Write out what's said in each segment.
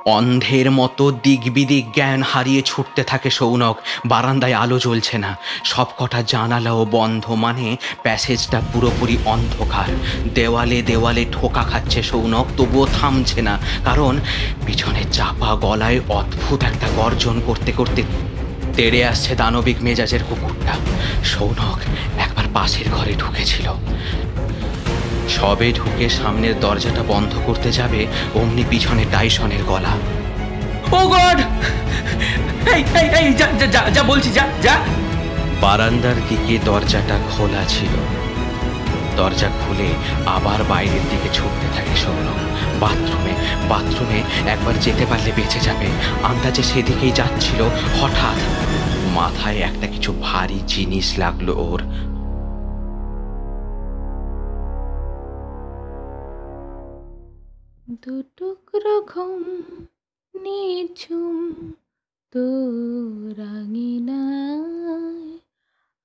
অন্ধের মতো দিগ্বিদিক জ্ঞান হারিয়ে ছুটতে থাকে সৌনক। বারান্দায় আলো জ্বলছে না, সবকটা জানালাও বন্ধ, মানে প্যাসেজটা পুরোপুরি অন্ধকার। দেওয়ালে দেওয়ালে ঠোকা খাচ্ছে সৌনক, তবুও থামছে না, কারণ পিছনে চাপা গলায় অদ্ভুত একটা গর্জন করতে করতে তেড়ে আসছে দানবিক মেজাজের কুকুরটা। সৌনক একবার পাশের ঘরে ঢুকেছিল, সবে ঢুকে সামনের দরজাটা বন্ধ করতে যাবে, অমনি পিছনে টাইসনের গলা। ও গড! এই এই এই যা যা যা বলছি, যা যা। বারান্দার দিকে দরজাটা খোলা ছিল, দরজা খুলে আবার বাইরের দিকে ছুটতে থাকে সৌনক। বাথরুমে একবার যেতে পারলে বেঁচে যাবে, আন্দাজে সেদিকেই যাচ্ছিল। হঠাৎ মাথায় একটা কিছু ভারী জিনিস লাগলো ওর। দুটুকরো ঘুম নিঝুম তোরাঙিনায়,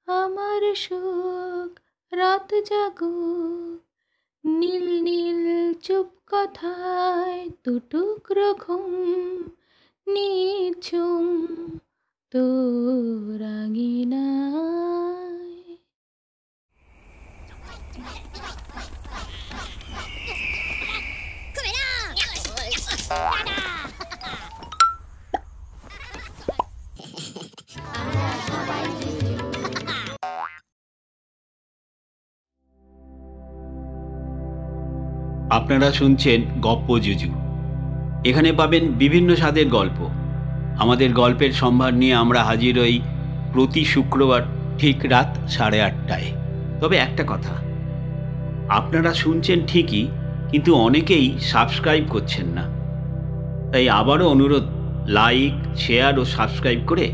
আমার সুখ রাত জাগুক নীল নীল চুপ কথায়। দুটুকরো ঘুম নিঝুম তোরাঙিনায়। আপনারা শুনছেন গপ্প জুজু। এখানে পাবেন বিভিন্ন স্বাদের গল্প। আমাদের গল্পের সম্ভার নিয়ে আমরা হাজির হই প্রতি শুক্রবার ঠিক রাত 8:30টায়। তবে একটা কথা, আপনারা শুনছেন ঠিকই, কিন্তু অনেকেই সাবস্ক্রাইব করছেন না। তাই আবারও অনুরোধ, লাইক, শেয়ার ও সাবস্ক্রাইব করে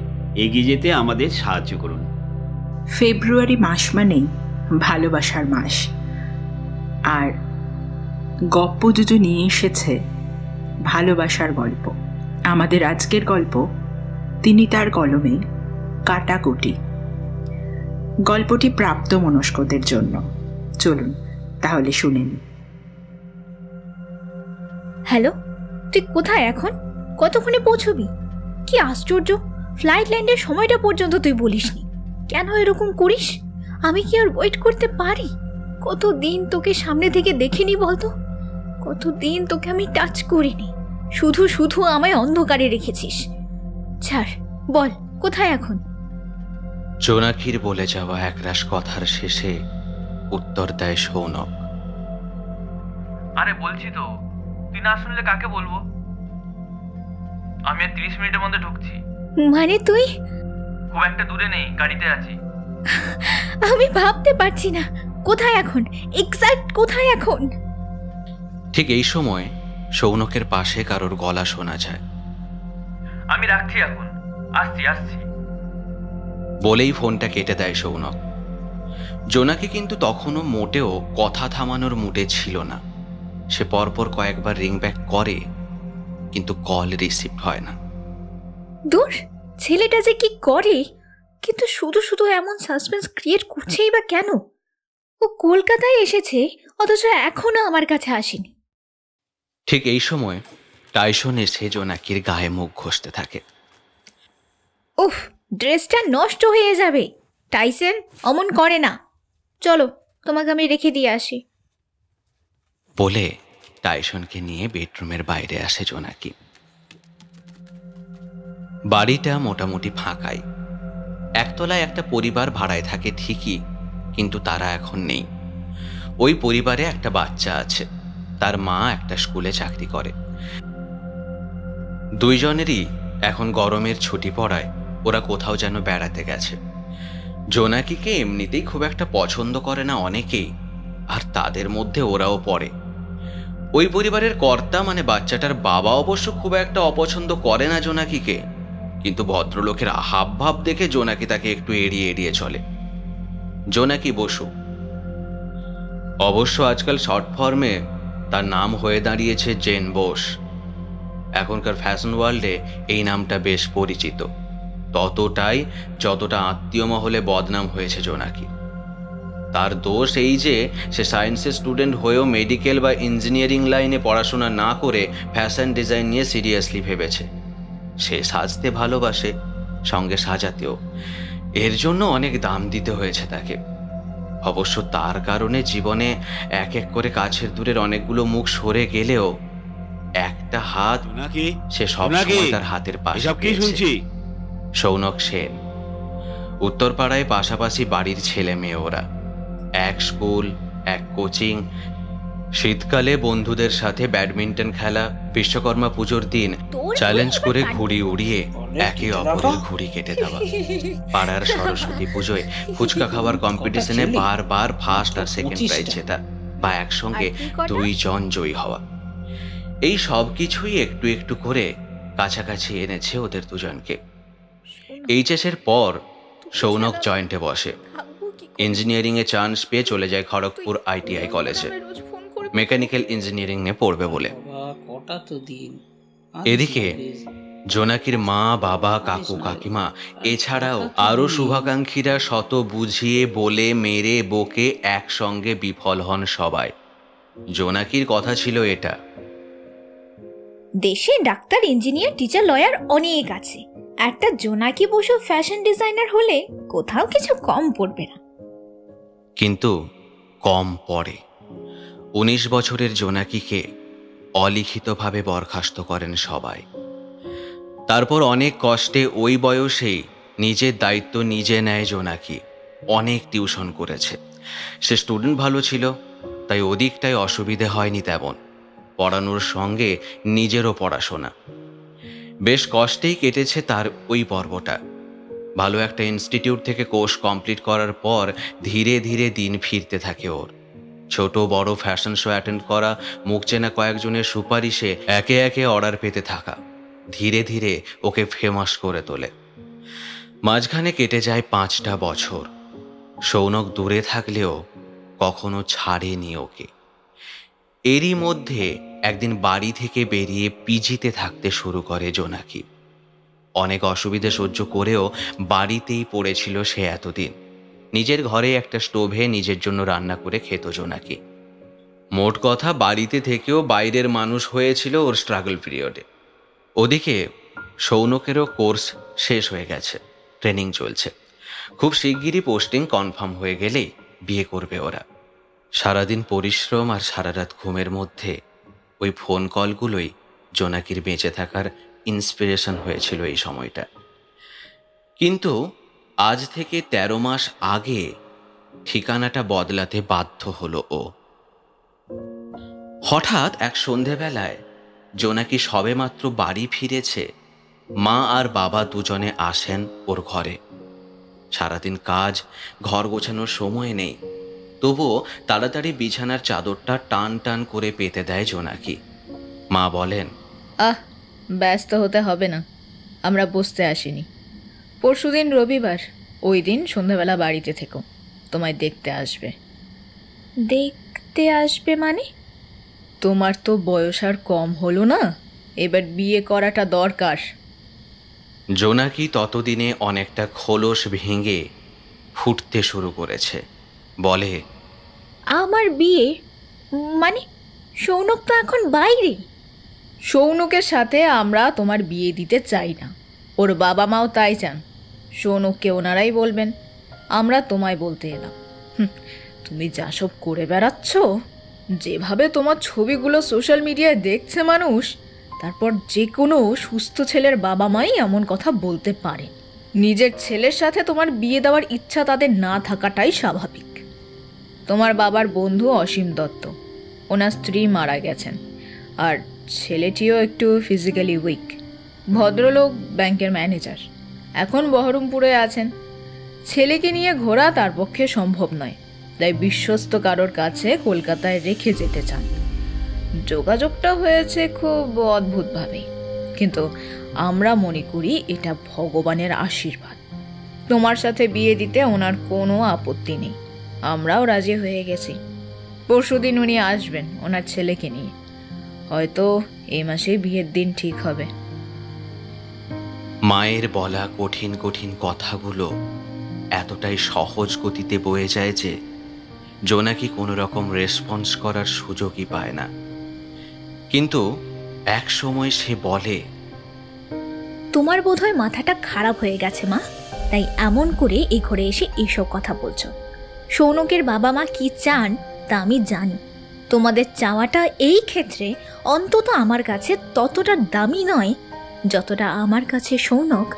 এগিয়ে যেতে আমাদের সাহায্য করুন। ফেব্রুয়ারি মাস মানেই ভালোবাসার মাস, আর গপ্প জুজু নিয়ে এসেছে ভালোবাসার গল্প। আমাদের আজকের গল্প তিনি তার কলমে কাটাকুটি। গল্পটি প্রাপ্তমনস্কদের জন্য। চলুন তাহলে শুনে নিই। হ্যালো, তুই কোথায় এখন? কতক্ষণে পৌঁছবি? কি আশ্চর্য, ফ্লাইট ল্যান্ডের সময়টা পর্যন্ত তুই বলিসনি। কেন এরকম করিস? আমি কি আর ওয়েট করতে পারি? কতদিন তোকে সামনে থেকে দেখিনি বলতো? কতদিন তোকে আমি টাচ করিনি, শুধু শুধু আমায় অন্ধকারে রেখেছিস। ছাড়, বল কোথায় এখন? জোনাকির বলে যাওয়া একরাশ কথার শেষে উত্তর দেয় সৌনক। আরে বলছি তো, তুই না শুনলে কাকে বলবো? আমি আর 30 মিনিটের মধ্যে ঢুকছি। মানে তুই? খুব একটা দূরে নেই, গাড়িতে আছি। আমি ভাবতে পারছি না, কোথায় এখন? এক্স্যাক্ট কোথায় এখন? ঠিক এই সময় সৌনকের পাশে কারোর গলা শোনা যায়। আমি রাখছি এখন, আসছি আসছি বলেই ফোনটা কেটে দেয় সৌনক। জোনাকি কিন্তু তখনও মোটেও কথা থামানোর মুডে ছিল না। সে পরপর কয়েকবার রিং ব্যাক করে, কিন্তু কল রিসিভ হয় না। দূর, ছেলেটা যে কি করে, কিন্তু শুধু শুধু এমন সাসপেন্স ক্রিয়েট করছেই বা কেন? ও কলকাতায় এসেছে, অথচ এখনো আমার কাছে আসেনি। ঠিক এই সময় টাইসন এসে জোনাকির গায়ে মুখ ঘষতে থাকে। উফ, ড্রেসটা নষ্ট হয়ে যাবে। টাইসন অমন করে না, চলো তোমাকে আমি রেখে দিয়ে আসি। বলে টাইসনকে নিয়ে বেডরুমের বাইরে আসে জোনাকি। বাড়িটা মোটামুটি ফাঁকাই। একতলায় একটা পরিবার ভাড়ায় থাকে ঠিকই, কিন্তু তারা এখন নেই। ওই পরিবারে একটা বাচ্চা আছে, তার মা একটা স্কুলে চাকরি করে। দুইজনেরই এখন গরমের ছুটি পড়ায় ওরা কোথাও যেন বেড়াতে গেছে। জোনাকিকে এমনিতেই খুব একটা পছন্দ করে না অনেকেই, আর তাদের মধ্যে ওরাও পড়ে। ওই পরিবারের কর্তা মানে বাচ্চাটার বাবা অবশ্য খুব একটা অপছন্দ করে না জোনাকিকে, কিন্তু ভদ্রলোকের হাবভাব দেখে জোনাকি তাকে একটু এড়িয়ে এড়িয়ে চলে। জোনাকি বসু, অবশ্য আজকাল শর্ট ফর্মে তার নাম হয়ে দাঁড়িয়েছে জেন বোস। এখনকার ফ্যাশন ওয়ার্ল্ডে এই নামটা বেশ পরিচিত, ততটাই যতটা আত্মীয় মহলে বদনাম হয়েছে জোনাকি। তার দোষ এই যে সে সায়েন্সের স্টুডেন্ট হয়েও মেডিকেল বা ইঞ্জিনিয়ারিং লাইনে পড়াশোনা না করে ফ্যাশন ডিজাইন নিয়ে সিরিয়াসলি ভেবেছে। সে সাজতে ভালোবাসে, সঙ্গে সাজাতেও। এর জন্য অনেক দাম দিতে হয়েছে তাকে। অবশ্য তার কারণে জীবনে এক এক করে কাছের দূরের অনেকগুলো মুখ সরে গেলেও একটা হাত জোনাকি, সে সব জোনাকি, সময় তার হাতের পাশে এসব কি পেয়েছে। শুনছি? সৌনক সেন। উত্তরপাড়ায় পাশাপাশি বাড়ির ছেলে মেয়ে ওরা। এক স্কুল, এক কোচিং। শীতকালে বন্ধুদের সাথে ব্যাডমিন্টন খেলা, বিশ্বকর্মা পুজোর দিন চ্যালেঞ্জ করে ঘুড়ি উড়িয়ে একে অপরের ঘুড়ি কেটে দেওয়া, পাড়ার সরস্বতী পুজোয় ফুচকা খাওয়ার কম্পিটিশনে বারবার ফার্স্ট আর সেকেন্ড প্রাইজ জেতা, বা একসঙ্গে 2 জন জয়ী হওয়া। এই সব কিছুই একটু একটু করে কাছাকাছি এনেছে ওদের দুজনকে। এইচএসের পর সৌনক জয়েন্টে বসে। ইঞ্জিনিয়ারিংয়ে চান্স পেয়ে চলে যায় খড়গপুর ITI কলেজে, মেকানিক্যাল ইঞ্জিনিয়ারিং নিয়ে পড়বে বলে। এদিকে জোনাকির মা, বাবা, কাকু, কাকিমা এছাড়াও আরও শুভাকাঙ্ক্ষীরা শত বুঝিয়ে বলে মেরে বকে একসঙ্গে বিফল হন সবাই। জোনাকির কথা ছিল এটা, দেশে ডাক্তার, ইঞ্জিনিয়ার, টিচার, লয়ার অনেক আছে, একটা জোনাকি বসু ফ্যাশন ডিজাইনার হলে কোথাও কিছু কম পড়বে না। কিন্তু কম পড়ে। 19 বছরের জোনাকিকে অলিখিতভাবে বরখাস্ত করেন সবাই। তারপর অনেক কষ্টে ওই বয়সেই নিজের দায়িত্ব নিজে নেয় জোনাকি। অনেক টিউশন করেছে। সে স্টুডেন্ট ভালো ছিল, তাই ওদিকটায় অসুবিধে হয়নি তেমন। পড়ানোর সঙ্গে নিজেরও পড়াশোনা। বেশ কষ্টেই কেটেছে তার ওই পর্বটা। ভালো একটা ইনস্টিটিউট থেকে কোর্স কমপ্লিট করার পর ধীরে ধীরে দিন ফিরতে থাকে ওর। ছোট বড় ফ্যাশন শো অ্যাটেন্ড করা, মুখ চেনা কয়েকজনের সুপারিশে একে একে অর্ডার পেতে থাকা ধীরে ধীরে ওকে ফেমাস করে তোলে। মাঝখানে কেটে যায় 5টা বছর। সৌনক দূরে থাকলেও কখনো ছাড়েনি ওকে। এরই মধ্যে একদিন বাড়ি থেকে বেরিয়ে পিজিতে থাকতে শুরু করে জোনাকি। অনেক অসুবিধে সহ্য করেও বাড়িতেই পড়েছিল সে এতদিন। নিজের ঘরে একটা স্টোভে নিজের জন্য রান্না করে খেত জোনাকি। মোট কথা বাড়িতে থেকেও বাইরের মানুষ হয়েছিল ওর স্ট্রাগল পিরিয়ডে। ওদিকে সৌনকেরও কোর্স শেষ হয়ে গেছে, ট্রেনিং চলছে। খুব শিগগিরই পোস্টিং কনফার্ম হয়ে গেলেই বিয়ে করবে ওরা। সারাদিন পরিশ্রম আর সারা রাত ঘুমের মধ্যে ওই ফোন কলগুলোই জোনাকির বেঁচে থাকার ইন্সপিরেশন হয়েছিল এই সময়টা। কিন্তু আজ থেকে 13 মাস আগে ঠিকানাটা বদলাতে বাধ্য হলো ও। হঠাৎ এক সন্ধেবেলায় জোনাকি সবেমাত্র বাড়ি ফিরেছে, মা আর বাবা দুজনে আসেন ওর ঘরে। সারাদিন কাজ, ঘর গোছানোর সময় নেই, তবুও তাড়াতাড়ি বিছানার চাদরটা টান টান করে পেতে দেয় জোনাকি। মা বলেন, ব্যস্ত হতে হবে না, আমরা বসতে আসিনি। পরশুদিন রবিবার, ওই দিন সন্ধ্যাবেলা বাড়িতে থেকো, তোমায় দেখতে আসবে। দেখতে আসবে মানে? তোমার তো বয়স আর কম হলো না, এবার বিয়ে করাটা দরকার। জোনাকি ততদিনে অনেকটা খোলস ভেঙে ফুটতে শুরু করেছে। বলে, আমার বিয়ে মানে? সৌনক তো এখন বাইরে। সৌনকের সাথে আমরা তোমার বিয়ে দিতে চাই না, ওর বাবা মাও তাই চান। সৌনককে ওনারাই বলবেন, আমরা তোমায় বলতে এলাম। তুমি যা সব করে বেড়াচ্ছ, যেভাবে তোমার ছবিগুলো সোশ্যাল মিডিয়ায় দেখছে মানুষ, তারপর যে কোনো সুস্থ ছেলের বাবা মাই এমন কথা বলতে পারে। নিজের ছেলের সাথে তোমার বিয়ে দেওয়ার ইচ্ছা তাদের না থাকাটাই স্বাভাবিক। তোমার বাবার বন্ধু অসীম দত্ত, ওনার স্ত্রী মারা গেছেন, আর ছেলেটিও একটু ফিজিক্যালি উইক। ভদ্রলোক, ব্যাংকের ম্যানেজার, এখন বহরমপুরে আছেন। ছেলেকে নিয়ে ঘোরা তার পক্ষে সম্ভব নয়, তাই বিশ্বস্ত কারোর কাছে কলকাতায় রেখে যেতে চান। যোগাযোগটা হয়েছে খুব অদ্ভুতভাবে, কিন্তু আমরা মনে করি এটা ভগবানের আশীর্বাদ। তোমার সাথে বিয়ে দিতে ওনার কোনো আপত্তি নেই, আমরাও রাজি হয়ে গেছি। পরশুদিন উনি আসবেন ওনার ছেলেকে নিয়ে, হয়তো এই মাসেই বিয়ের দিন ঠিক হবে। মায়ের বলা কঠিন কঠিন কথাগুলো এতটাই সহজ গতিতে বয়ে যায় যে জোনাকি কোনো রকম রেসপন্স করার সুযোগই পায় না। কিন্তু এক সময় সে বলে, তোমার বোধহয় মাথাটা খারাপ হয়ে গেছে মা, তাই এমন করে এই ঘরে এসে এইসব কথা বলছো। সৌনকের বাবা মা কি চান তা আমি জানি। তোমাদের চাওয়াটা এই ক্ষেত্রে অন্তত আমার কাছে ততটা দামি নয় যতটা আমার কাছে সৌনক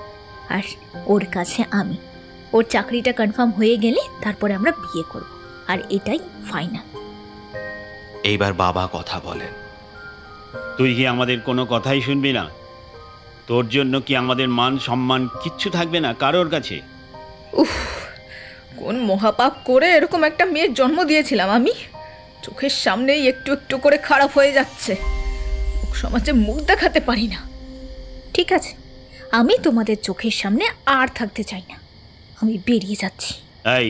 আর ওর কাছে আমি। ওর চাকরিটা কনফার্ম হয়ে গেলে তারপরে আমরা বিয়ে করব, আর এটাই ফাইনাল। এইবার বাবা কথা বলেন। তুই কি আমাদের কোনো কথাই শুনবি না? তোর জন্য কি আমাদের মান সম্মান কিচ্ছু থাকবে না কারোর কাছে? উফ, কোন মহাপাপ করে এরকম একটা মেয়ের জন্ম দিয়েছিলাম আমি। চোখের সামনেই একটু একটু করে খারাপ হয়ে যাচ্ছে। সমাজে মুখ দেখাতে পারি না। ঠিক আছে, আমি তোমাদের চোখের সামনে আর থাকতে চাই না। আমি বেরিয়ে যাচ্ছি। এই,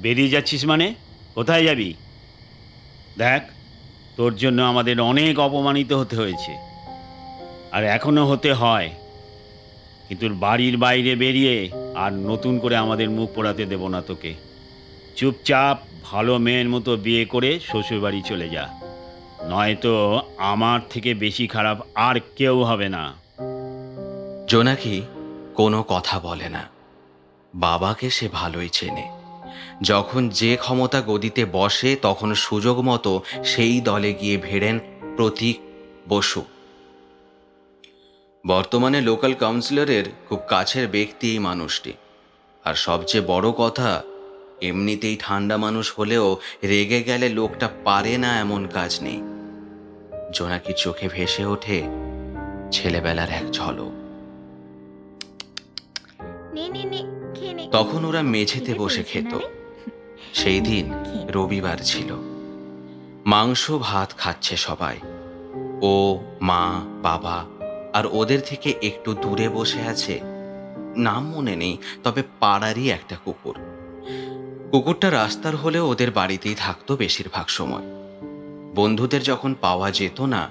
বেরিয়ে যাচ্ছিস মানে? কোথায় যাবি? দেখ, তোর জন্য আমাদের অনেক অপমানিত হতে হয়েছে, আর এখনো হতে হয়। কিন্তু বাড়ির বাইরে বেরিয়ে আর নতুন করে আমাদের মুখ পোড়াতে দেব না তোকে। চুপচাপ ভালো মেয়ের মতো বিয়ে করে শ্বশুরবাড়ি চলে যা, নয়তো আমার থেকে বেশি খারাপ আর কেউ হবে না। জোনাকি কোনো কথা বলে না। বাবাকে সে ভালোই চেনে। যখন যে ক্ষমতা গদিতে বসে তখন সুযোগ মতো সেই দলে গিয়ে ভেড়েন প্রতীক বসু। বর্তমানে লোকাল কাউন্সিলরের খুব কাছের ব্যক্তি এই মানুষটি। আর সবচেয়ে বড় কথা, এমনিতেই ঠান্ডা মানুষ হলেও রেগে গেলে লোকটা পারে না এমন কাজ নেই। জোনাকি চোখে ভেসে ওঠে ছেলেবেলার এক ঝলক। তখন ওরা মেঝেতে বসে খেত। সেই দিন রবিবার ছিল। মাংস ভাত খাচ্ছে সবাই। ও, মা, বাবা, আর ওদের থেকে একটু দূরে বসে আছে, নাম মনে নেই, তবে পাড়ারই একটা কুকুর। কুকুরটা রাস্তার হলেও ওদের বাড়িতেই থাকতো বেশিরভাগ সময়। বন্ধুদের যখন পাওয়া যেত না,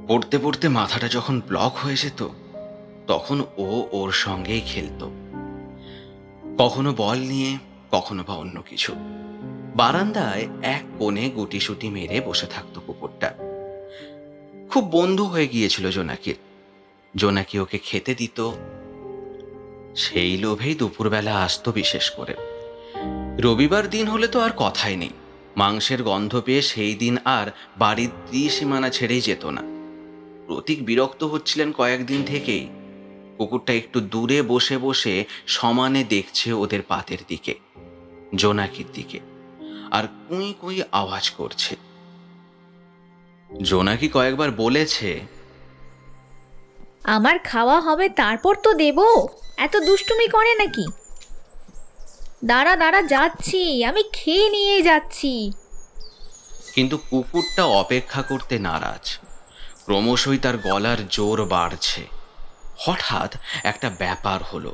পড়তে পড়তে মাথাটা যখন ব্লক হয়ে যেত, তখন ও ওর সঙ্গেই খেলতো। কখনো বল নিয়ে, কখনো বা অন্য কিছু। বারান্দায় এক কোণে গুটিসুটি মেরে বসে থাকতো কুকুরটা। খুব বন্ধু হয়ে গিয়েছিল জোনাকির। জোনাকি ওকে খেতে দিত। সেই লোভেই দুপুরবেলা আসতো বিশেষ করে। রবিবার দিন হলে তো আর কথাই নেই। মাংসের গন্ধ পেয়ে সেই দিন আর বাড়ির ত্রিসীমানা ছেড়েই যেত না। প্রতীক বিরক্ত হচ্ছিলেন কয়েকদিন থেকেই। কুকুরটা একটু দূরে বসে বসে সমানে দেখছে ওদের পাতের দিকে, জোনাকির দিকে, আর কুঁই কুঁই আওয়াজ করছে। জোনাকি কয়েকবার বলেছে, আমার খাওয়া হবে তারপর তো দেব, এত দুষ্টুমি করে নাকি? দাঁড়া দাঁড়া, যাচ্ছি, আমি খেয়ে নিয়ে যাচ্ছি। কিন্তু কুকুরটা অপেক্ষা করতে নারাজ। ক্রমশই তার গলার জোর বাড়ছে। হঠাৎ একটা ব্যাপার হলো।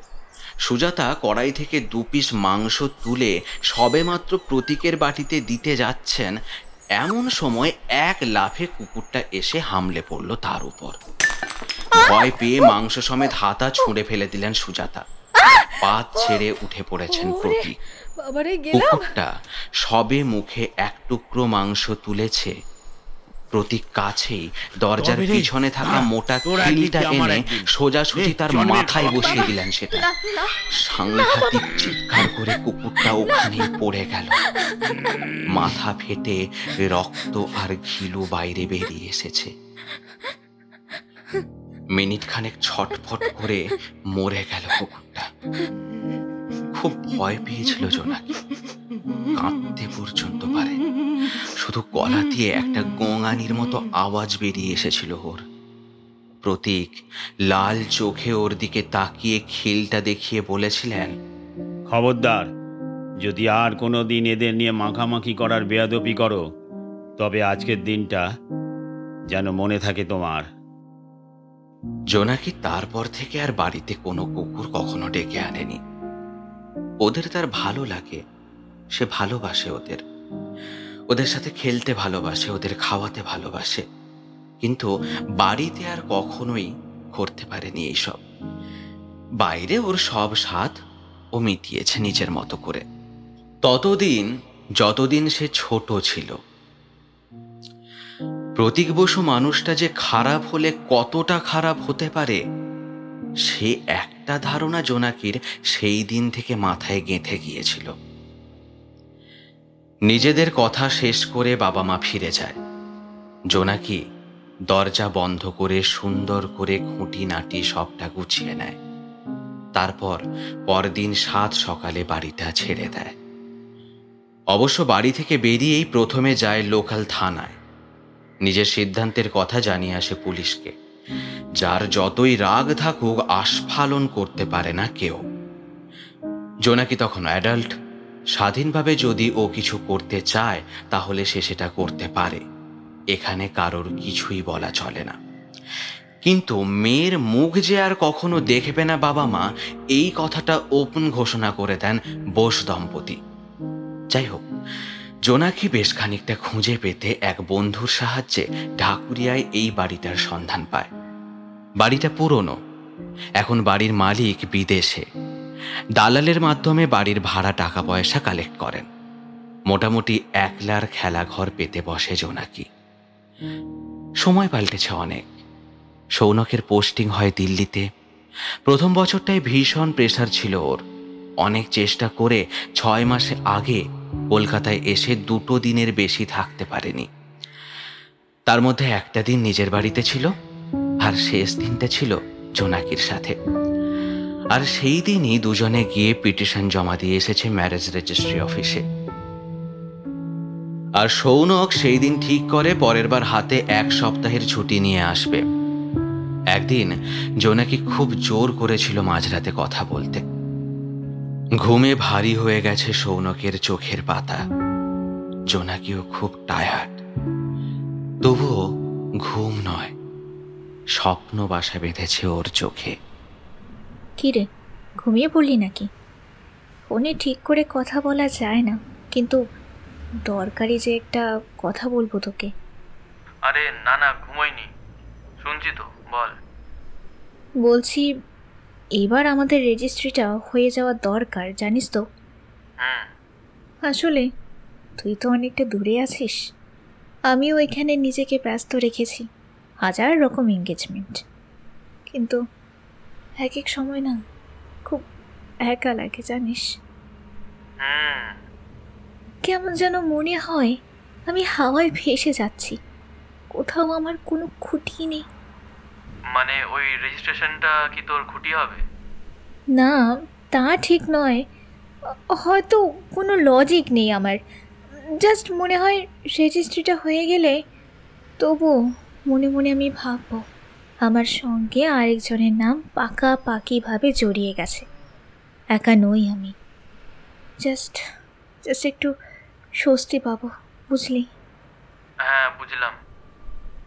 সুজাতা কড়াই থেকে 2 পিস মাংস তুলে সবেমাত্র প্রতীকের বাটিতে দিতে যাচ্ছেন, এমন সময় এক লাফে কুকুরটা এসে হামলে পড়ল তার উপর। ভয় পেয়ে মাংস সমেত হাতা ছুঁড়ে ফেলে দিলেন সুজাতা। পাত ছেড়ে উঠে পড়েছেন প্রতীক। কুকুরটা সবে মুখে এক টুকরো মাংস তুলেছে, প্রতীক কাছেই দরজার পিছনে থাকা মোটা খিলটা এনে সোজাসুজি তার মাথায় বসিয়ে দিলেন সেটা। সাংঘাতিক চিৎকার করে কুকুরটা ওখানেই পড়ে গেল। মাথা ফেটে রক্ত আর ঘিলু বাইরে বেরিয়ে এসেছে। মিনিট খানেক ছটফট করে মরে গেল কুকুরটা। খুব ভয় পেয়েছিল জোনাকি, কাঁদতে পর্যন্ত পারে। শুধু গলা দিয়ে একটা গোঙানির মতো আওয়াজ বেরিয়ে এসেছিল ওর। প্রতীক লাল চোখে ওর দিকে তাকিয়ে খিলটা দেখিয়ে বলেছিলেন, খবরদার, যদি আর কোনো দিন এদের নিয়ে মাখামাখি করার বেয়াদপি করো, তবে আজকের দিনটা যেন মনে থাকে তোমার। জোনাকি তারপর থেকে আর বাড়িতে কোনো কুকুর কখনো ডেকে আনেনি। ওদের তার ভালো লাগে, সে ভালোবাসে ওদের, ওদের সাথে খেলতে ভালোবাসে, ওদের খাওয়াতে ভালোবাসে। কিন্তু বাড়িতে আর কখনোই করতে পারেনি এইসব। বাইরে ওর সব স্বাদ ও মিটিয়েছে নিজের মতো করে। ততদিন যতদিন সে ছোট ছিল। প্রতীক বসু মানুষটা যে খারাপ হলে কতটা খারাপ হতে পারে সে একটা ধারণা জোনাকির সেই দিন থেকে মাথায় গেঁথে গিয়েছিল। নিজেদের কথা শেষ করে বাবা মা ফিরে যায়। জোনাকি দরজা বন্ধ করে সুন্দর করে খুঁটিনাটি সবটা গুছিয়ে নেয়। তারপর পরদিন 7 সকালে বাড়িটা ছেড়ে দেয়। অবশ্য বাড়ি থেকে বেরিয়েই প্রথমে যায় লোকাল থানায়। নিজের সিদ্ধান্তের কথা জানিয়ে আসে পুলিশকে। যার যতই রাগ থাকুক আস্ফালন করতে পারে না কেউ। জোনাকি তখন অ্যাডাল্ট, স্বাধীনভাবে যদি ও কিছু করতে চায় তাহলে সে সেটা করতে পারে, এখানে কারোর কিছুই বলা চলে না। কিন্তু মেয়ের মুখ যে আর কখনো দেখবে না বাবা মা, এই কথাটা ওপেন ঘোষণা করে দেন বোস দম্পতি। যাই হোক, জোনাকি বেশ খানিকটা খুঁজে পেতে এক বন্ধুর সাহায্যে ঢাকুরিয়ায় এই বাড়িটার সন্ধান পায়। বাড়িটা পুরনো, এখন বাড়ির মালিক বিদেশে। দালালের মাধ্যমে বাড়ির ভাড়া টাকা পয়সা কালেক্ট করেন। মোটামুটি একলার খেলাঘর পেতে বসে জোনাকি। সময় পাল্টেছে অনেক। সৌনকের পোস্টিং হয় দিল্লিতে। প্রথম বছরটায় ভীষণ প্রেসার ছিল ওর। অনেক চেষ্টা করে 6 মাসে আগে কলকাতায় এসে 2 দিনের বেশি থাকতে পারেনি। তার মধ্যে একটা দিন নিজের বাড়িতে ছিল, আর শেষ দিনটা ছিল জোনাকির সাথে। আর সেই দিনই দুজনে গিয়ে পিটিশন জমা দিয়ে এসেছে ম্যারেজ রেজিস্ট্রি অফিসে। আর সৌনক সেই দিন ঠিক করে পরের বার হাতে 1 সপ্তাহের ছুটি নিয়ে আসবে। একদিন জোনাকি খুব জোর করেছিল মাঝরাতে কথা বলতে। ঘুমে ভারী হয়ে গেছে সৌনকের চোখের পাতা। জোনাকিও খুব টায়ার্ড, তবুও ঘুম নয়, স্বপ্ন বাসা বেঁধেছে ওর চোখে। কি রে, ঘুমিয়ে পড়লি নাকি? ফোনে ঠিক করে কথা বলা যায় না, কিন্তু দরকারি যে একটা কথা বলবো তোকে। আরে না না, ঘুমোইনি, শুনছি তো, বল। বলছি, এবার আমাদের রেজিস্ট্রিটা হয়ে যাওয়া দরকার, জানিস তো। আসলে তুই তো অনেকটা দূরে আছিস, আমিও এখানে নিজেকে ব্যস্ত রেখেছি, 1000 রকম এঙ্গেজমেন্ট। কিন্তু এক এক সময় না খুব একা লাগে, জানিস। কেমন যেন মনে হয় আমি হাওয়ায় ভেসে যাচ্ছি, কোথাও আমার কোনো খুঁটি নেই। মানে ওই রেজিস্ট্রেশনটা কি তোর খুঁটি হবে? না, তা ঠিক নয়, হয়তো কোনো লজিক নেই আমার। জাস্ট মনে হয় রেজিস্ট্রিটা হয়ে গেলে তবু মনে মনে আমি ভাববো আমার সঙ্গে আরেকজনের নাম পাকাপাকিভাবে জড়িয়ে গেছে। একা নই আমি, জাস্ট একটু স্বস্তি পাবো, বুঝলি? হ্যাঁ বুঝলাম,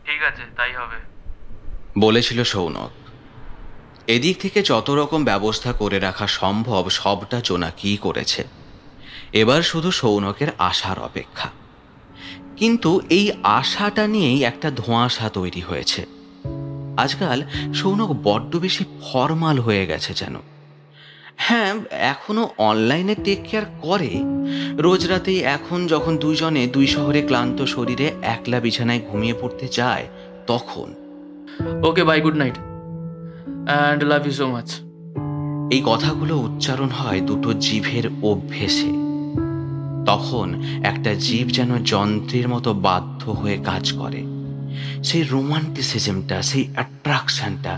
ঠিক আছে তাই হবে, বলেছিল সৌনক। এদিক থেকে যত রকম ব্যবস্থা করে রাখা সম্ভব সবটা জোনাকিই করেছে। এবার শুধু সৌনকের আশার অপেক্ষা। কিন্তু এই আশাটা নিয়েই একটা ধোঁয়াশা তৈরি হয়েছে। আজকাল সৌনক বড্ড বেশি ফর্মাল হয়ে গেছে যেন। হ্যাঁ, এখনো অনলাইনে টেক কেয়ার করে। রোজ রাতেই এখন যখন দুজনে 2 শহরে ক্লান্ত শরীরে একলা বিছানায় ঘুমিয়ে পড়তে যায় তখন। Okay bye, good night and love you so much. এই কথাগুলো উচ্চারণ হয় দুটো জিভের অভ্যেসে। তখন একটা জীব যেন যন্ত্রের মতো বাধ্য হয়ে কাজ করে। সেই রোমান্টিসিজমটা, সেই অ্যাট্রাকশনটা,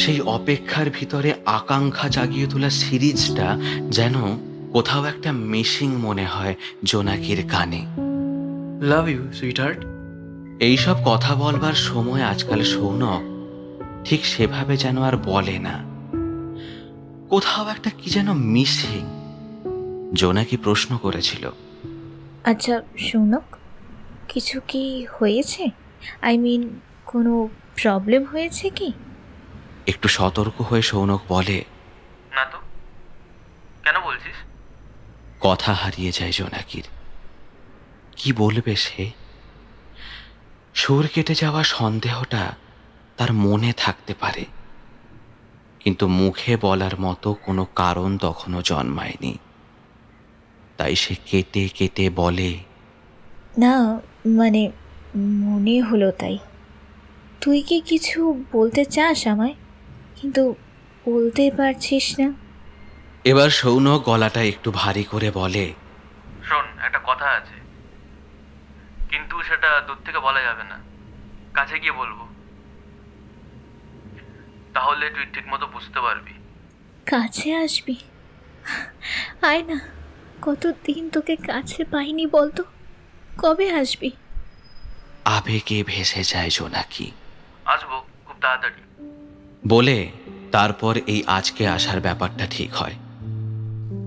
সেই অপেক্ষার ভিতরে আকাঙ্ক্ষা জাগিয়ে তোলা সিরিজটা যেন কোথাও একটা মিসিং মনে হয় জোনাকির কানে। Love you sweetheart. এইসব কথা বলবার সময় আজকাল সৌনক ঠিক সেভাবে যেন আর বলে না। কোথাও একটা কি যেন মিসিং। জোনাকি প্রশ্ন করেছিল, আচ্ছা সৌনক, কিছু কি হয়েছে? আই মিন, কোনো প্রবলেম হয়েছে কি? একটু সতর্ক হয়ে সৌনক বলে, না তো, কেন বলছিস? কথা হারিয়ে যায় জোনাকির। কি বলবে সে? সুর কেটে যাওয়া সন্দেহটা তার মনে থাকতে পারে, কিন্তু মুখে বলার মতো কোনো কারণ তখনও জন্মায়নি। তাই সে কেটে কেটে বলে, না মানে মনে হলো তাই। তুই কি কিছু বলতে চাস আমায়, কিন্তু বলতে পারছিস না? এবার সৌনক গলাটা একটু ভারী করে বলে, শোন, একটা কথা আছে, কিন্তু সেটা দূর থেকে বলা যাবে না, কাছে গিয়ে বলবো, তাহলে তুই ঠিক মতো বুঝতে পারবি। কাছে আসবি? আয় না, কতদিন তোকে কাছে পাইনি বলতো, কবে আসবি? আবেগে ভেসে যায় জোনাকি। আসবো খুব তাড়াতাড়ি। বলে তারপর এই আজকে আসার ব্যাপারটা ঠিক হয়।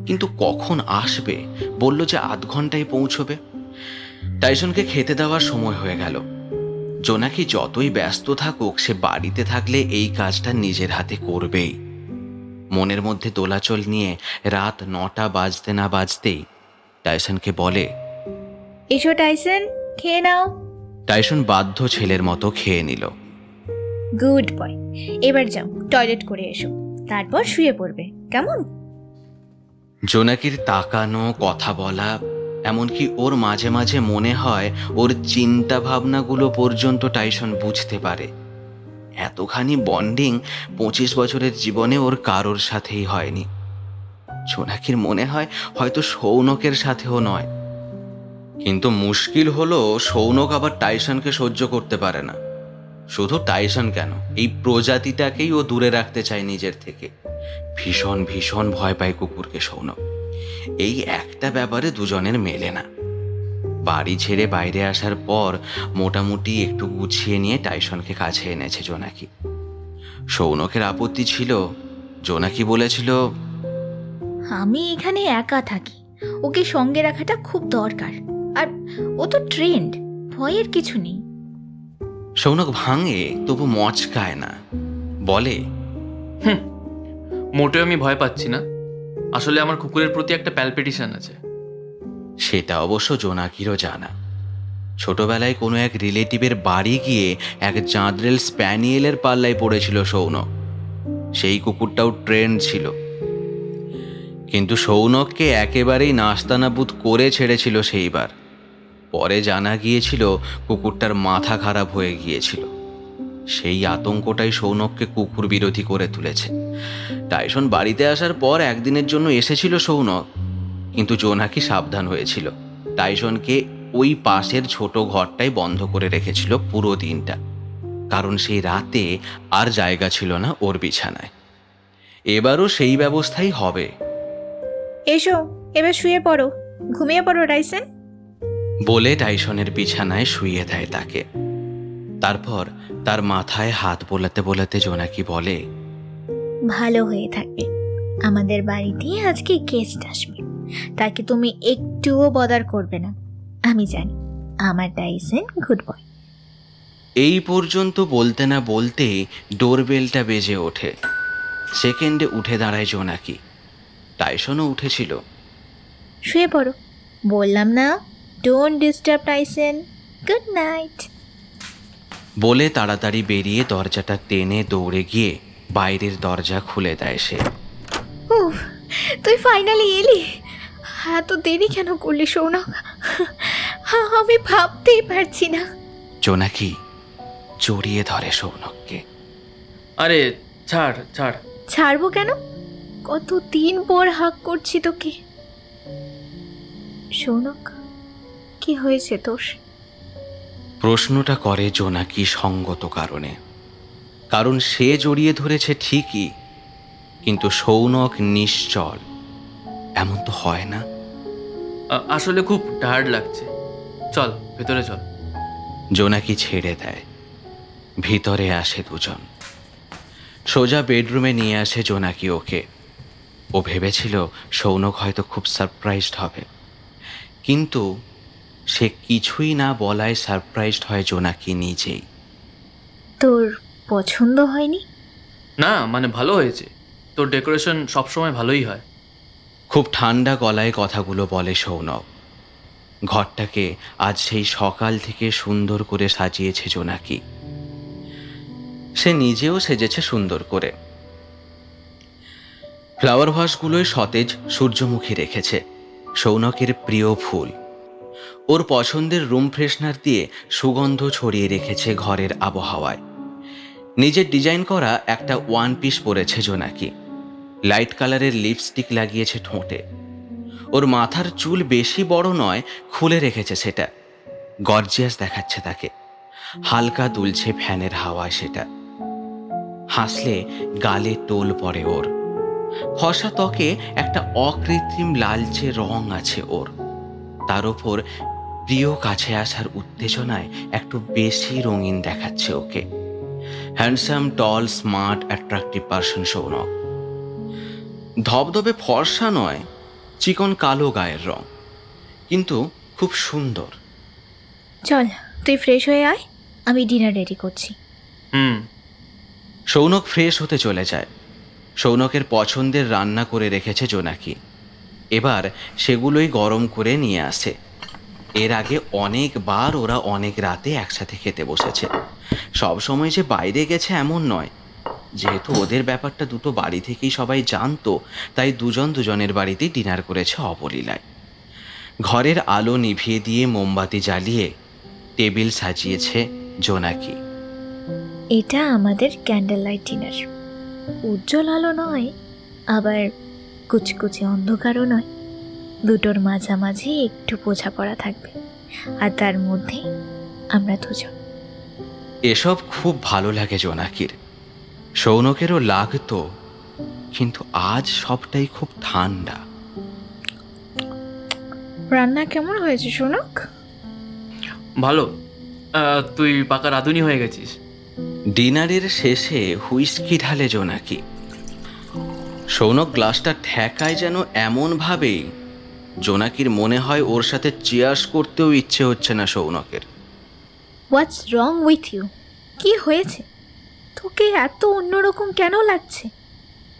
কিন্তু কখন আসবে? বলল যে 8 ঘন্টায় পৌঁছবে। টাইসনকে খেতে দেওয়ার সময় হয়ে গেল। জোনাকি যতই ব্যস্ত থাকুক, সে বাড়িতে থাকলে এই কাজটা নিজের হাতে করবেই। মনের মধ্যে দোলাচল নিয়ে রাত 9টা বাজতে না বাজতেই টাইসনকে বলে, এসো টাইসন, খেয়ে নাও। টাইসন বাধ্য ছেলের মতো খেয়ে নিল। গুড বয়, এবার যাও টয়লেট করে এসো, তারপর শুয়ে পড়বে, কেমন? জোনাকির তাকানো, কথা বলা, এমনকি ওর মাঝে মাঝে মনে হয় ওর চিন্তা ভাবনাগুলো পর্যন্ত টাইসন বুঝতে পারে। এতখানি বন্ডিং 25 বছরের জীবনে ওর কারোর সাথেই হয়নি। জোনাকির মনে হয় হয়তো সৌনকের সাথেও নয়। কিন্তু মুশকিল হলো, সৌনক আবার টাইসনকে সহ্য করতে পারে না। শুধু টাইসন কেন, এই প্রজাতিটাকেই ও দূরে রাখতে চায় নিজের থেকে। ভীষণ ভীষণ ভয় পায় কুকুরকে সৌনক। এই একটা ব্যাপারে দুজনের মেলে না। বাড়ি ছেড়ে বাইরে আসার পর মোটামুটি একটু গুছিয়ে নিয়ে টাইসনকে কাছে এনেছে জোনাকি। সৌনকের আপত্তি ছিল। জোনাকি বলেছিল, আমি এখানে একা থাকি, ওকে সঙ্গে রাখাটা খুব দরকার, আর ও তো ট্রেন্ড, ভয়ের কিছু নেই। সৌনক ভাঙে তবু মচকায় না, বলে, মোটেও আমি ভয় পাচ্ছি না, আসলে আমার কুকুরের প্রতি একটা প্যালপিটেশন আছে। সেটা অবশ্য জোনাকিরও জানা। ছোটবেলায় কোনো এক রিলেটিভের বাড়ি গিয়ে এক জাঁদরেল স্প্যানিয়েলের পাল্লায় পড়েছিল সৌনক। সেই কুকুরটাও ট্রেন্ড ছিল, কিন্তু সৌনককে একেবারেই নাস্তানাবুদ করে ছেড়েছিল সেইবার। পরে জানা গিয়েছিল কুকুরটার মাথা খারাপ হয়ে গিয়েছিল। সেই আতঙ্কটাই সৌনককে কুকুর বিরোধী করে তুলেছে। টাইসন বাড়িতে আসার পর একদিনের জন্য এসেছিল সৌনক, কিন্তু জোনাকি সাবধান হয়েছিল। টাইসনকে ওই পাশের ছোট ঘরটাই বন্ধ করে রেখেছিল পুরো দিনটা, কারণ সেই রাতে আর জায়গা ছিল না ওর বিছানায়। এবারও সেই ব্যবস্থাই হবে। এসো এবার শুয়ে পড়ো, ঘুমিয়ে পড়ো টাইসন। বলে টাইসনের বিছানায় শুইয়ে দেয় তাকে। তারপর তার মাথায় হাত বোলাতে বোলাতে জোনাকি বলে, ভালো হয়ে থাকবে, আমাদের বাড়িতে আজকে গেস্ট আসবে, তাকে তুমি একটুও বদার করবে না, আমি জানি আমার টাইসন গুড বয়। এই পর্যন্ত বলতে না বলতেই ডোরবেলটা বেজে ওঠে। সেকেন্ডে উঠে দাঁড়ায় জোনাকি। টাইসনও উঠেছিল। শুয়ে পড়ো, বললাম না, don't disturb Tyson, good night. বলে তাড়াতাড়ি বেরিয়ে দরজাটা টেনে দৌড়ে গিয়ে বাইরের দরজা খুলে দেয় সে। উফ, তুই ফাইনালি এলি, এত দেরি কেন করলি সৌনক? আমি ভাবতেই পারছি না। জোনাকি জড়িয়ে ধরে সৌনককে। আরে ছাড় ছাড়। ছাড়বো কেন? কত দিন পর হাক করছি তোকে। সৌনক, কি হয়েছে তোর? প্রশ্নটা করে জোনাকি সঙ্গত কারণে। কারণ সে জড়িয়ে ধরেছে ঠিকই, কিন্তু সৌনক নিশ্চল। এমন তো হয় না। আসলে খুব টায়ার্ড লাগছে, চল ভেতরে চল। জোনাকি ছেড়ে দেয়। ভিতরে আসে দুজন। সোজা বেডরুমে নিয়ে আসে জোনাকি ওকে। ও ভেবেছিল সৌনক হয়তো খুব সারপ্রাইজড হবে, কিন্তু সে কিছুই না বলায় সারপ্রাইজড হয় জোনাকি নিজেই। তোর পছন্দ হয়নি? না মানে ভালো হয়েছে, তোর ডেকোরেশন সবসময় ভালোই হয়। খুব ঠান্ডা গলায় কথাগুলো বলে সৌনক। ঘরটাকে আজ সেই সকাল থেকে সুন্দর করে সাজিয়েছে জোনাকি। সে নিজেও সেজেছে সুন্দর করে। ফ্লাওয়ার ভাসগুলোয় সতেজ সূর্যমুখী রেখেছে। সৌনকের প্রিয় ফুল। ওর পছন্দের রুম ফ্রেশনার দিয়ে সুগন্ধ ছড়িয়ে রেখেছে ঘরের আবহাওয়ায়। নিজের ডিজাইন করা একটা ওয়ান পিস পরেছে জোনাকি। লাইট কালারের লিপস্টিক লাগিয়েছে ঠোঁটে। ওর মাথার চুল বেশি বড় নয়, খুলে রেখেছে সেটা। গর্জিয়াস দেখাচ্ছে তাকে। হালকা দুলছে ফ্যানের হাওয়ায় সেটা। হাসলে গালে টোল পড়ে ওর। ফর্সা ত্বকে একটা অকৃত্রিম লালচে রং আছে ওর। তার ওপর প্রিয় কাছে আসার উত্তেজনায় একটু বেশি রঙিন দেখাচ্ছে ওকে। হ্যান্ডসাম, টল, স্মার্ট, অ্যাট্রাক্টিভ পার্সন সৌনক। ধবধবে ফর্সা নয়, চিকন কালো গায়ের রং, কিন্তু খুব সুন্দর। চল তুই ফ্রেশ হয়ে আয়, আমি ডিনার রেডি করছি। সৌনক ফ্রেশ হতে চলে যায়। সৌনকের পছন্দের রান্না করে রেখেছে জোনাকি। এবার সেগুলোই গরম করে নিয়ে আসে। এর আগে অনেকবার ওরা অনেক রাতে একসাথে খেতে বসেছে। সব সময় যে বাইরে গেছে এমন নয়। যেহেতু ওদের ব্যাপারটা দুটো বাড়ি থেকেই সবাই জানতো, তাই দুজন দুজনের বাড়িতেই ডিনার করেছে অবলীলায়। ঘরের আলো নিভিয়ে দিয়ে মোমবাতি জ্বালিয়ে টেবিল সাজিয়েছে জোনাকি। এটা আমাদের ক্যান্ডেল লাইট ডিনার। উজ্জ্বল আলো নয়, আবার কুচকুচে অন্ধকারও নয়। দুটোর মাঝামাঝি একটু বোঝাপড়া থাকবে, আর তার মধ্যে আমরা দুজন। এসব খুব ভালো লাগে জোনাকির। সৌনকেরও লাগতো, কিন্তু আজ সবটাই খুব ঠান্ডা। রান্না কেমন হয়েছে সৌনক? ভালো। তুই পাকা রাঁধুনি হয়ে গেছিস। ডিনারের শেষে হুইস্কি ঢালে জোনাকি। সৌনক গ্লাসটা ঠেকায় যেন এমনভাবেই, জোনাকির মনে হয় ওর সাথে চিয়ার্স করতেও ইচ্ছে হচ্ছে না সৌনকের। হোয়াটস রং উইথ ইউ? কি হয়েছে? তোকে এত অন্যরকম কেন লাগছে?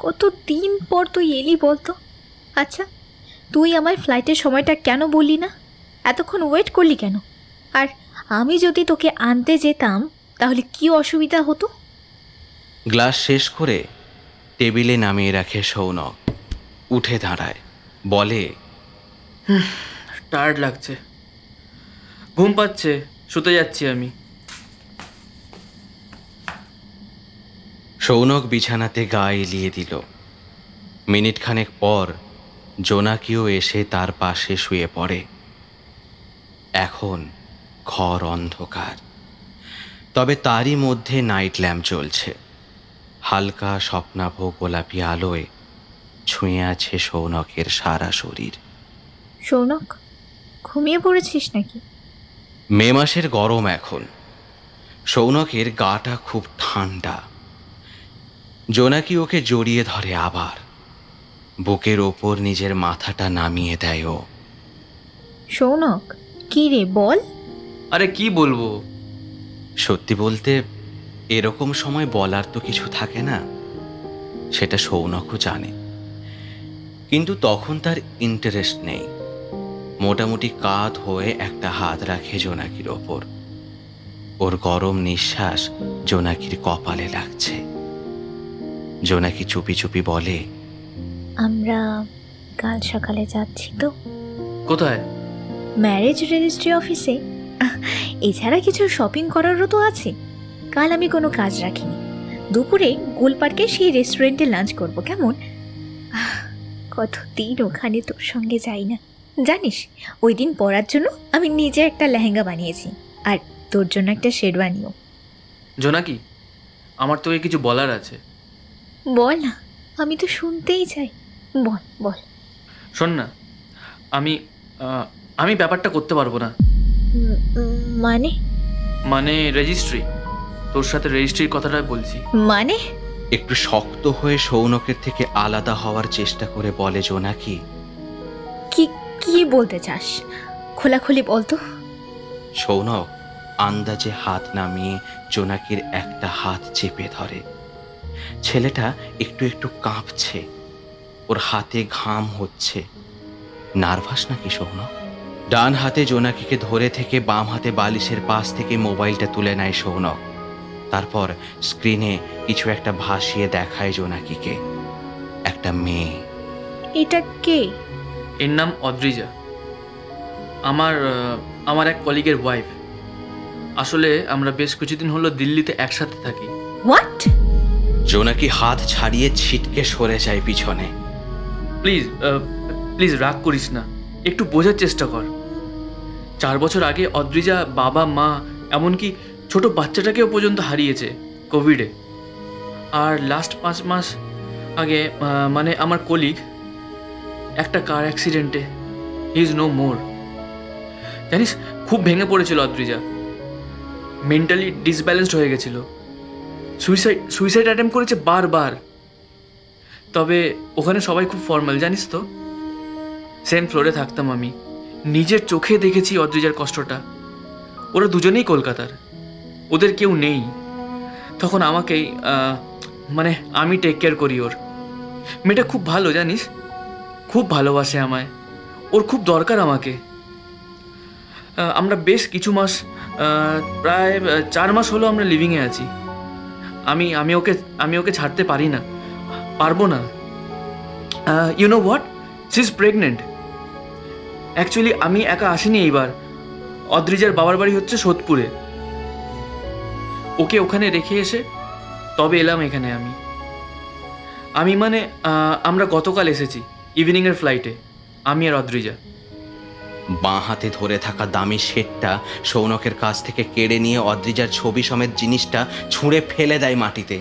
কত দিন পর তুই এলি বলতো? আচ্ছা, তুই আমার ফ্লাইটের সময়টা কেন বললি না? এতক্ষণ ওয়েট করলি কেন? আর আমি যদি তোকে আনতে যেতাম তাহলে কি অসুবিধা হতো? গ্লাস শেষ করে টেবিলে নামিয়ে রাখে সৌনক। উঠে দাঁড়ায়, বলে, টায়ার্ড লাগছে, ঘুম পাচ্ছে, শুতে যাচ্ছি আমি। সৌনক বিছানাতে গা এলিয়ে দিল। মিনিট খানেক পর জোনাকিও এসে তার পাশে শুয়ে পড়ে। এখন ঘর অন্ধকার, তবে তারই মধ্যে নাইট ল্যাম্প জ্বলছে। হালকা স্বপ্নাভ গোলাপি আলোয় ছুঁয়ে আছে সৌনকের সারা শরীর। সৌনক, ঘুমিয়ে পড়েছিস নাকি? মে মাসের গরম এখন। সৌনকের গাটা খুব ঠান্ডা। জোনাকি ওকে জড়িয়ে ধরে আবার। বুকের ওপর নিজের মাথাটা নামিয়ে দেয় ও। সৌনক, কি রে বল? আরে কি বলবো? সত্যি বলতে এরকম সময় বলার তো কিছু থাকে না, সেটা সৌনকও জানে। কিন্তু তখন তার ইন্টারেস্ট নেই। মোটামুটি কাত হয়ে একটা হাত রাখে জোনাকির ওপর। ওর গরম নিঃশ্বাস জোনাকির কপালে লাগছে। জোনাকি চুপি চুপি বলে, আমরা কাল সকালে যাচ্ছি তো। কোথায়? ম্যারেজ রেজিস্ট্রি অফিসে। এছাড়া কিছু শপিং করারও তো আছে। কাল আমি কোনো কাজ রাখিনি। দুপুরে গোল পার্কে সেই রেস্টুরেন্টে লাঞ্চ করব, কেমন? কতদিন ওখানে তোর সঙ্গে যাই না। জানিস, ওই দিন পরার জন্য আমি নিজে একটা লেহেঙ্গা বানিয়েছি, আর তোর জন্য একটা শেরওয়ানিও। জোনাকি, আমার তোকে কিছু বলার আছে। বল না, আমি তো শুনতেই চাই। বল বল। শোন না, আমি ব্যাপারটা করতে পারবো না। মানে? মানে রেজিস্ট্রি। তোর সাথে রেজিস্ট্রির কথাটা বলছি। মানে? একটু শক্ত হয়ে সৌনকের থেকে আলাদা হওয়ার চেষ্টা করে বলে জোনাকি, কি কি বলতে চাস? খোলাখুলি বলতো। সৌনক আন্দাজে হাত নামিয়ে জোনাকির একটা হাত চেপে ধরে। ছেলেটা একটু একটু কাঁপছে, ওর হাতে ঘাম হচ্ছে। নার্ভাস নাকি সৌনক? ডান হাতে জোনাকিকে ধরে থেকে বাম হাতে বালিশের পাশ থেকে মোবাইলটা তুলে নেয় সৌনক। তারপর স্ক্রিনে কিছু একটা ভাসিয়ে দেখায় জোনাকিকে। একটা মেয়ে। এটা কে? এর নাম অদ্রিজা, আমার আমার এক কলিগের ওয়াইফ। আসলে আমরা বেশ কিছুদিন হলো দিল্লিতে একসাথে থাকি। হোয়াট? জোনাকি হাত ছাড়িয়ে ছিটকে সরে যায় পিছনে। প্লিজ প্লিজ রাগ করিস না, একটু বোঝার চেষ্টা কর। 4 বছর আগে অদ্রিজা বাবা মা এমনকি ছোট বাচ্চাটাকেও পর্যন্ত হারিয়েছে কোভিডে। আর লাস্ট 5 মাস আগে মানে আমার কলিগ একটা কার অ্যাক্সিডেন্টে, হি ইজ নো মোর। জানিস, খুব ভেঙে পড়েছিল অদ্রিজা, মেন্টালি ডিসব্যালেন্সড হয়ে গেছিল, সুইসাইড অ্যাটেম্প করেছে বারবার। তবে ওখানে সবাই খুব ফর্মাল, জানিস তো। সেম ফ্লোরে থাকতাম আমি, নিজের চোখে দেখেছি অদ্রিজার কষ্টটা। ওরা দুজনেই কলকাতার, ওদের কেউ নেই। তখন আমাকেই মানে আমি টেক কেয়ার করি ওর। মেয়েটা খুব ভালো, জানিস, খুব ভালোবাসে আমায়, ওর খুব দরকার আমাকে। আমরা বেশ কিছু মাস, প্রায় 4 মাস হলো আমরা লিভিংয়ে আছি। আমি ওকে ছাড়তে পারবো না। You know what, she is pregnant. Actually আমি একা আসিনি এইবার, অদ্রিজার বাবার বাড়ি হচ্ছে সোদপুরে। ওকে ওখানে রেখে এসে তবে এলাম এখানে আমি মানে আমরা গতকাল এসেছি ইভিনিংয়ের ফ্লাইটে, আমি আর অদ্রিজা। বাঁ হাতে ধরে থাকা দামি সেটটা সৌনকের কাছ থেকে কেড়ে নিয়ে অদ্রিজার ছবি সমেত জিনিসটা ছুঁড়ে ফেলে দেয় মাটিতে।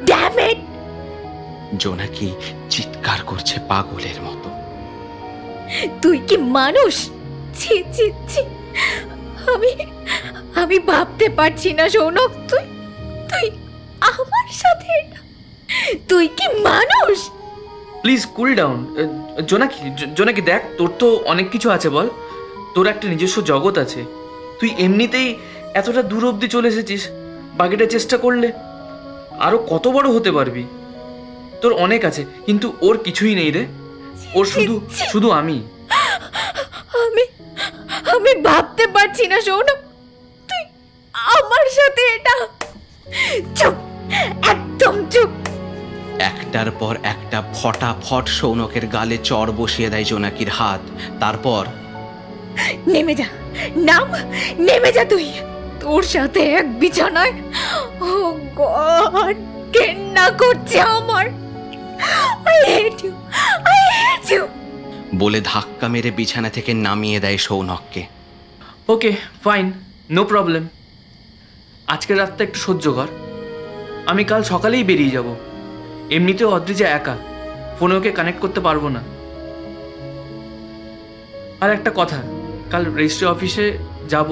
Damn it! জোনাকি চিৎকার করছে পাগলের মতো। তুই কি মানুষ? ছি ছি ছি, আমি ভাবতে পারছি না সৌনক, তুই আমার সাথে এটা? তুই কি মানুষ? Please cool down. জোনাকি দেখ, তোর তো অনেক কিছু আছে, বল। তোর একটা নিজস্ব জগৎ আছে, তুই এমনিতেই এতটা দূর অবধি চলে এসেছিস। বাকিটা চেষ্টা করলে আরো কত বড় হতে পারবি। তোর অনেক আছে, কিন্তু ওর কিছুই নেই রে। ওর শুধু আমি ভাবতে পারছি না সৌনক, তুই আমার সাথে এটা। চুপ, একদম চুপ। একটার পর একটা ফটাফট সৌনকের গালে চড় বসিয়ে দেয় জোনাকির হাত। তারপর নেমে যা, নেমে যা তুই। তোর সাথে এক বিছানায়, ও গড, ঘেন্না করছে আমার। I hate you. বলে ধাক্কা মেরে বিছানা থেকে নামিয়ে দেয় সৌনককে। Okay fine, no problem. আজকের রাতটা একটু সহ্য কর, আমি কাল সকালেই বেরিয়ে যাব। এমনিতেও অদ্রিজা একা, ফোনে ওকে কানেক্ট করতে পারবো না। আর একটা কথা, কাল রেজিস্ট্রি অফিসে যাব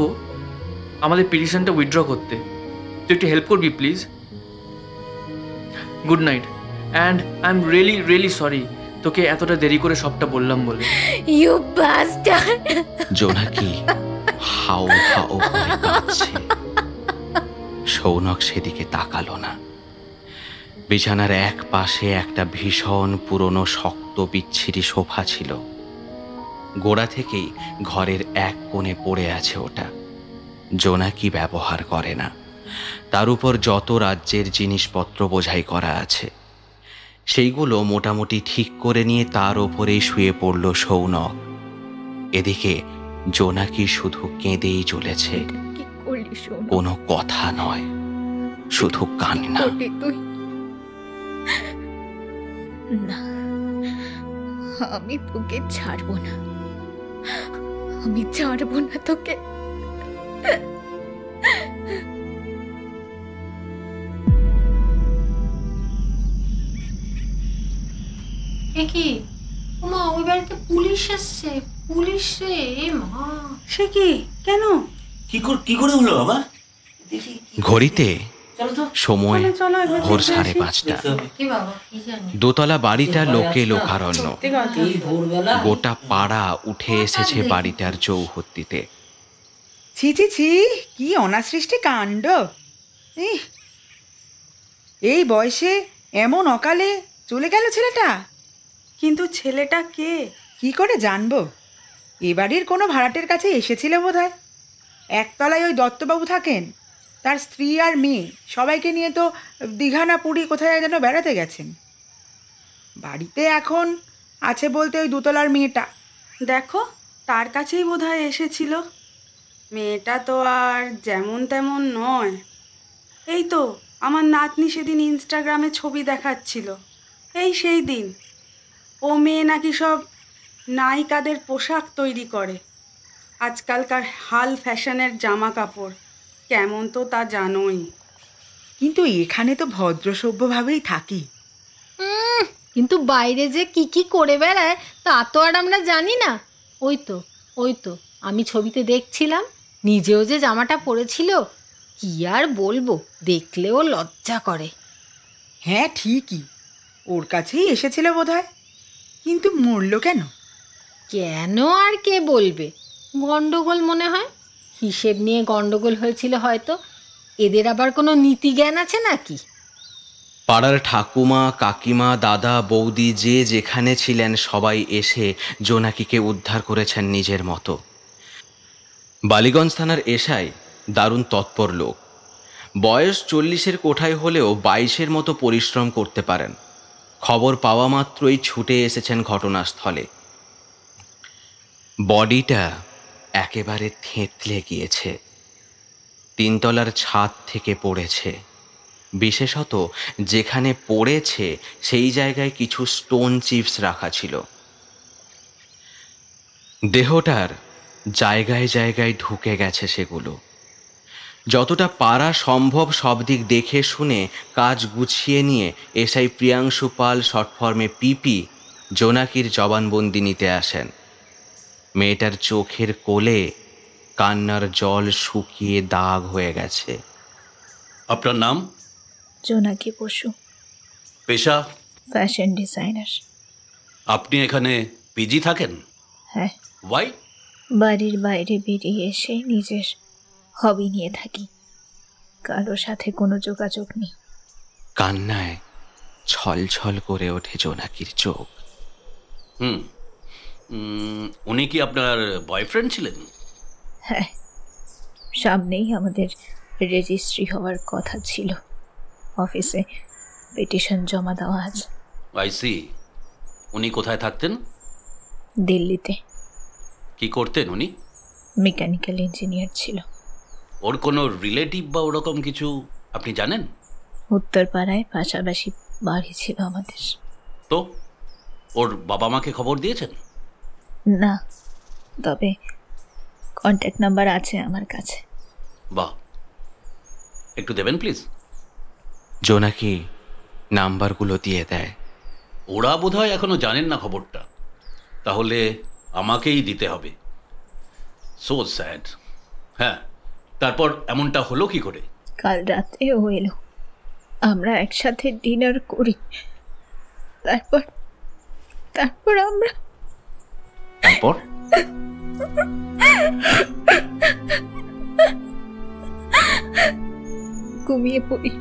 আমাদের পিটিশনটা উইথড্র করতে। তুই একটু হেল্প করবি please? Good night, and I am really sorry তোকে এতটা দেরি করে সবটা বললাম বলে। You bastard. জোনাকি হাউ হাউ করে কাঁদছে। সৌনক সেদিকে তাকালো না। বিছানার এক পাশে একটা ভীষণ পুরনো শক্ত বিচ্ছিরি সোফা ছিল। গোড়া থেকেই ঘরের এক কোণে পড়ে আছে ওটা। জোনাকি ব্যবহার করে না। তার উপর যত রাজ্যের জিনিসপত্র বোঝাই করা আছে সেইগুলো মোটামুটি ঠিক করে নিয়ে তার ওপরেই শুয়ে পড়ল সৌনক। এদিকে জোনাকি শুধু কেঁদেই চলেছে, কি করলি সৌনক? কোনো কথা নয়, শুধু কান্না। তুই না, আমি তোকে ছাড়বো না, আমি ছাড়বো না তোকে। কি মা, ওই বাড়িতে পুলিশ এসছে, পুলিশ রে। এ মা, সে কি? কেন? কি করে হলো বাবা? ঘড়িতে সময় ভোর 5:30। কি বাবা, কি জানি। দোতলা বাড়িটা লোকে লোকারণ্য। গোটা পাড়া উঠে এসেছে বাড়িটার চৌহদ্দিতে। ছি ছি ছি, কি অনাসৃষ্টি কাণ্ড! এই বয়সে এমন অকালে চলে গেল ছেলেটা। কিন্তু ছেলেটা কে? কি করে জানবো? এ বাড়ির কোনো ভাড়াটের কাছে এসেছিল বোধহয়। একতলায় ওই দত্তবাবু থাকেন, তার স্ত্রী আর মেয়ে সবাইকে নিয়ে তো দীঘা না পুরী কোথায় যেন বেড়াতে গেছেন। বাড়িতে এখন আছে বলতে ওই দোতলার মেয়েটা। দেখো, তার কাছেই বোধহয় এসেছিল। মেয়েটা তো আর যেমন তেমন নয়। এই তো আমার নাতনি সেদিন ইনস্টাগ্রামে ছবি দেখাচ্ছিল, এই সেই দিন। ও মেয়ে নাকি সব নায়িকাদের পোশাক তৈরি করে, আজকালকার হাল ফ্যাশনের জামা কাপড় কেমন তো তা জানোই। কিন্তু এখানে তো ভদ্রসভ্যভাবেই থাকি। কিন্তু বাইরে যে কি কি করে বেড়ায় তা তো আর আমরা জানি না। ওই তো আমি ছবিতে দেখছিলাম, নিজেও যে জামাটা পরেছিল, কি আর বলবো, দেখলেও লজ্জা করে। হ্যাঁ ঠিকই, ওর কাছেই এসেছিল বোধহয়। কিন্তু মরলো কেন? কেন আর কে বলবে, গন্ডগোল মনে হয়, হিসেব নিয়ে গন্ডগোল হয়েছিল হয়তো। এদের আবার কোনো নীতি জ্ঞান আছে নাকি? পাড়ার ঠাকুমা, কাকিমা, দাদা, বৌদি যে যেখানে ছিলেন সবাই এসে জোনাকিকে উদ্ধার করেছেন নিজের মতো। বালিগঞ্জ থানার এসআই দারুণ তৎপর লোক। বয়স 40-এর কোঠায় হলেও 22-এর মতো পরিশ্রম করতে পারেন। খবর পাওয়া মাত্রই ছুটে এসেছেন ঘটনাস্থলে। বডিটা একেবারে থেঁতলে গিয়েছে, 3 তলার ছাদ থেকে পড়েছে। বিশেষত যেখানে পড়েছে সেই জায়গায় কিছু স্টোন চিপস রাখা ছিল। দেহটার জায়গায় জায়গায় ঢুকে গেছে সেগুলো। যতটা পারা সম্ভব সব দিক দেখে শুনে কাজ গুছিয়ে নিয়ে এসআই প্রিয়াংশু পাল, শর্ট ফর্মে পিপি, জোনাকির জবানবন্দি নিতে আসেন। মেয়েটার চোখের কোলে কান্নার জল শুকিয়ে দাগ হয়ে গেছে। আপনার নাম? জোনাকি বসু, পেশা? Fashion designer. আপনি এখানে পিজি থাকেন? হ্যাঁ, ওয়াই? বাড়ির বাইরে বেরিয়ে এসে নিজের হবি নিয়ে থাকি, কারোর সাথে কোনো যোগাযোগ নেই। কান্নায় ছলছল করে ওঠে জোনাকির চোখ। উনি কি আপনার বয়ফ্রেন্ড ছিলেন? হ্যাঁ, সামনেই আমাদের রেজিস্ট্রি হওয়ার কথা ছিল। অফিসে পিটিশন জমা দেওয়া আছে। I see. উনি কোথায় থাকতেন? দিল্লিতে। কি করতেন উনি? মেকানিক্যাল ইঞ্জিনিয়ার ছিল। ওর কোনো রিলেটিভ বা ওরকম কিছু আপনি জানেন? উত্তরপাড়ায় পাশাপাশি বাড়ি ছিল আমাদের। তো ওর বাবা মাকে খবর দিয়েছেন? না, তবে কন্ট্যাক্ট নাম্বার আছে আমার কাছে। বাহ, একটু দেবেন প্লিজ। জোনাকি নাম্বারগুলো দিয়ে দেয়। ওরা বোধহয় এখনো জানেন না খবরটা, তাহলে আমাকেই দিতে হবে। So sad. হ্যাঁ, তারপর এমনটা হলো কি করে? কাল রাতে ও এলো, আমরা একসাথে ডিনার করি, তারপর আমরা তারপর ঘুমিয়ে পড়ি।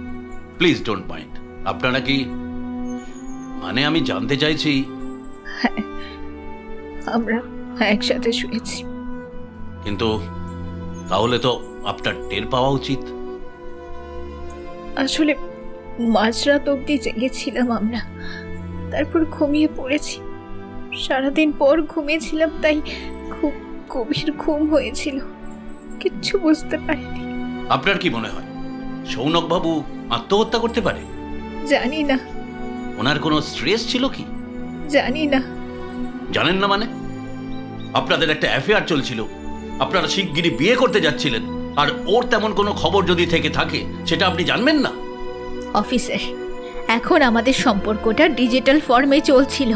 Please don't mind. আপনারা কি, মানে আমি জানতে চাইছি। হ্যাঁ, আমরা একসাথে শুয়েছি। কিন্তু তাহলে তো আপনার টের পাওয়া উচিত। আসলে মাঝরাত অবধি জেগেছিলাম আমরা, তারপর ঘুমিয়ে পড়েছি। সারাদিন পর ঘুমিয়েছিলাম, তাই খুব গভীর ঘুম হয়েছিল, কিচ্ছু বুঝতে পারিনি। আপনার কি মনে হয় সৌনক বাবু আত্মহত্যা করতে পারে? জানি না। ওনার কোনো স্ট্রেস ছিল কি? জানি না। জানেন না মানে? আপনাদের একটা অ্যাফেয়ার চলছিল, আপনারা শিগগিরই বিয়ে করতে যাচ্ছিলেন, আর ওর তেমন কোনো খবর যদি থেকে থাকে সেটা আপনি জানবেন না? অফিসার, এখন আমাদের সম্পর্কটা ডিজিটাল ফর্মে চলছিল।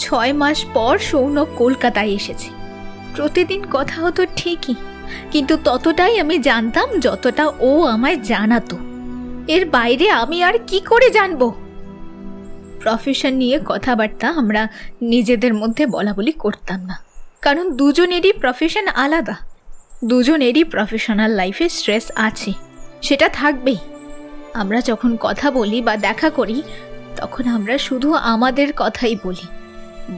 6 মাস পর সৌনক কলকাতায় এসেছে। প্রতিদিন কথা হতো ঠিকই, কিন্তু ততটাই আমি জানতাম যতটা ও আমায় জানাতো। এর বাইরে আমি আর কি করে জানবো? প্রফেশন নিয়ে কথাবার্তা আমরা নিজেদের মধ্যে বলাবলি করতাম না, কারণ দুজনেরই প্রফেশন আলাদা। দুজনেরই প্রফেশনাল লাইফে স্ট্রেস আছে, সেটা থাকবেই। আমরা যখন কথা বলি বা দেখা করি তখন আমরা শুধু আমাদের কথাই বলি,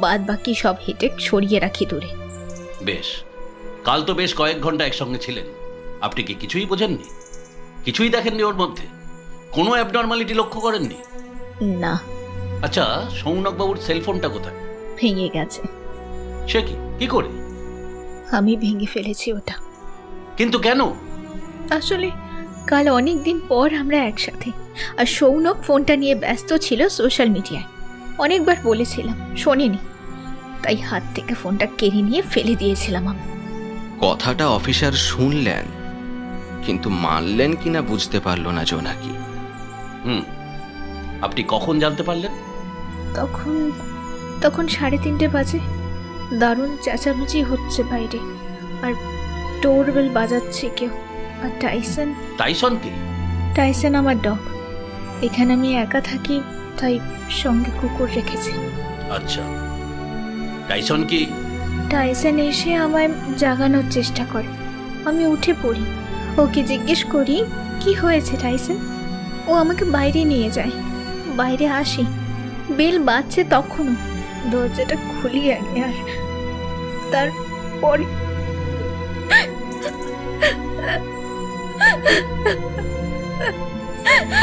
বাদ বাকি সব হেডেক সরিয়ে রাখি দূরে। বেশ, কাল তো বেশ কয়েক ঘন্টা একসঙ্গে ছিলেন, আপনি কি কিছুই বোঝেননি? কিছুই দেখেননি ওর মধ্যে? কোনো অ্যাবনর্মালিটি লক্ষ্য করেননি? না। আচ্ছা, সৌনকবাবুর সেলফোনটা কোথায়? ভেঙে গেছে। সে কি করে? আমি ভেঙে ফেলেছি ওটা। কিন্তু কেন? আসলে কাল অনেক দিন পর আমরা একসাথে, আর সৌনক ফোনটা নিয়ে ব্যস্ত ছিল সোশ্যাল মিডিয়ায়। অনেকবার বলেছিলাম, শোনেনি, তাই হাত থেকে ফোনটা কেড়ে নিয়ে ফেলে দিয়েছিলাম আমি। কথাটা অফিসার শুনলেন, কিন্তু মানলেন কিনা বুঝতে পারল না জোনাকি। আপনি কখন জানতে পারলেন? তখন 3:30 বাজে। দারুণ চেঁচামেচি হচ্ছে বাইরে, আর ডোরবেল বাজাচ্ছে কেউ। আর টাইসন কি? টাইসন আমার ডগ। এখানে আমি একা থাকি, তাই সঙ্গে কুকুর রেখেছি। আচ্ছা, টাইসন কি? টাইসন এসে আমায় জাগানোর চেষ্টা করে। আমি উঠে পড়ি, ওকে জিজ্ঞেস করি কি হয়েছে টাইসন। ও আমাকে বাইরে নিয়ে যায়। বাইরে আসি, বেল বাজছে তখনও। দরজাটা খুলি আগে, আর তারপরে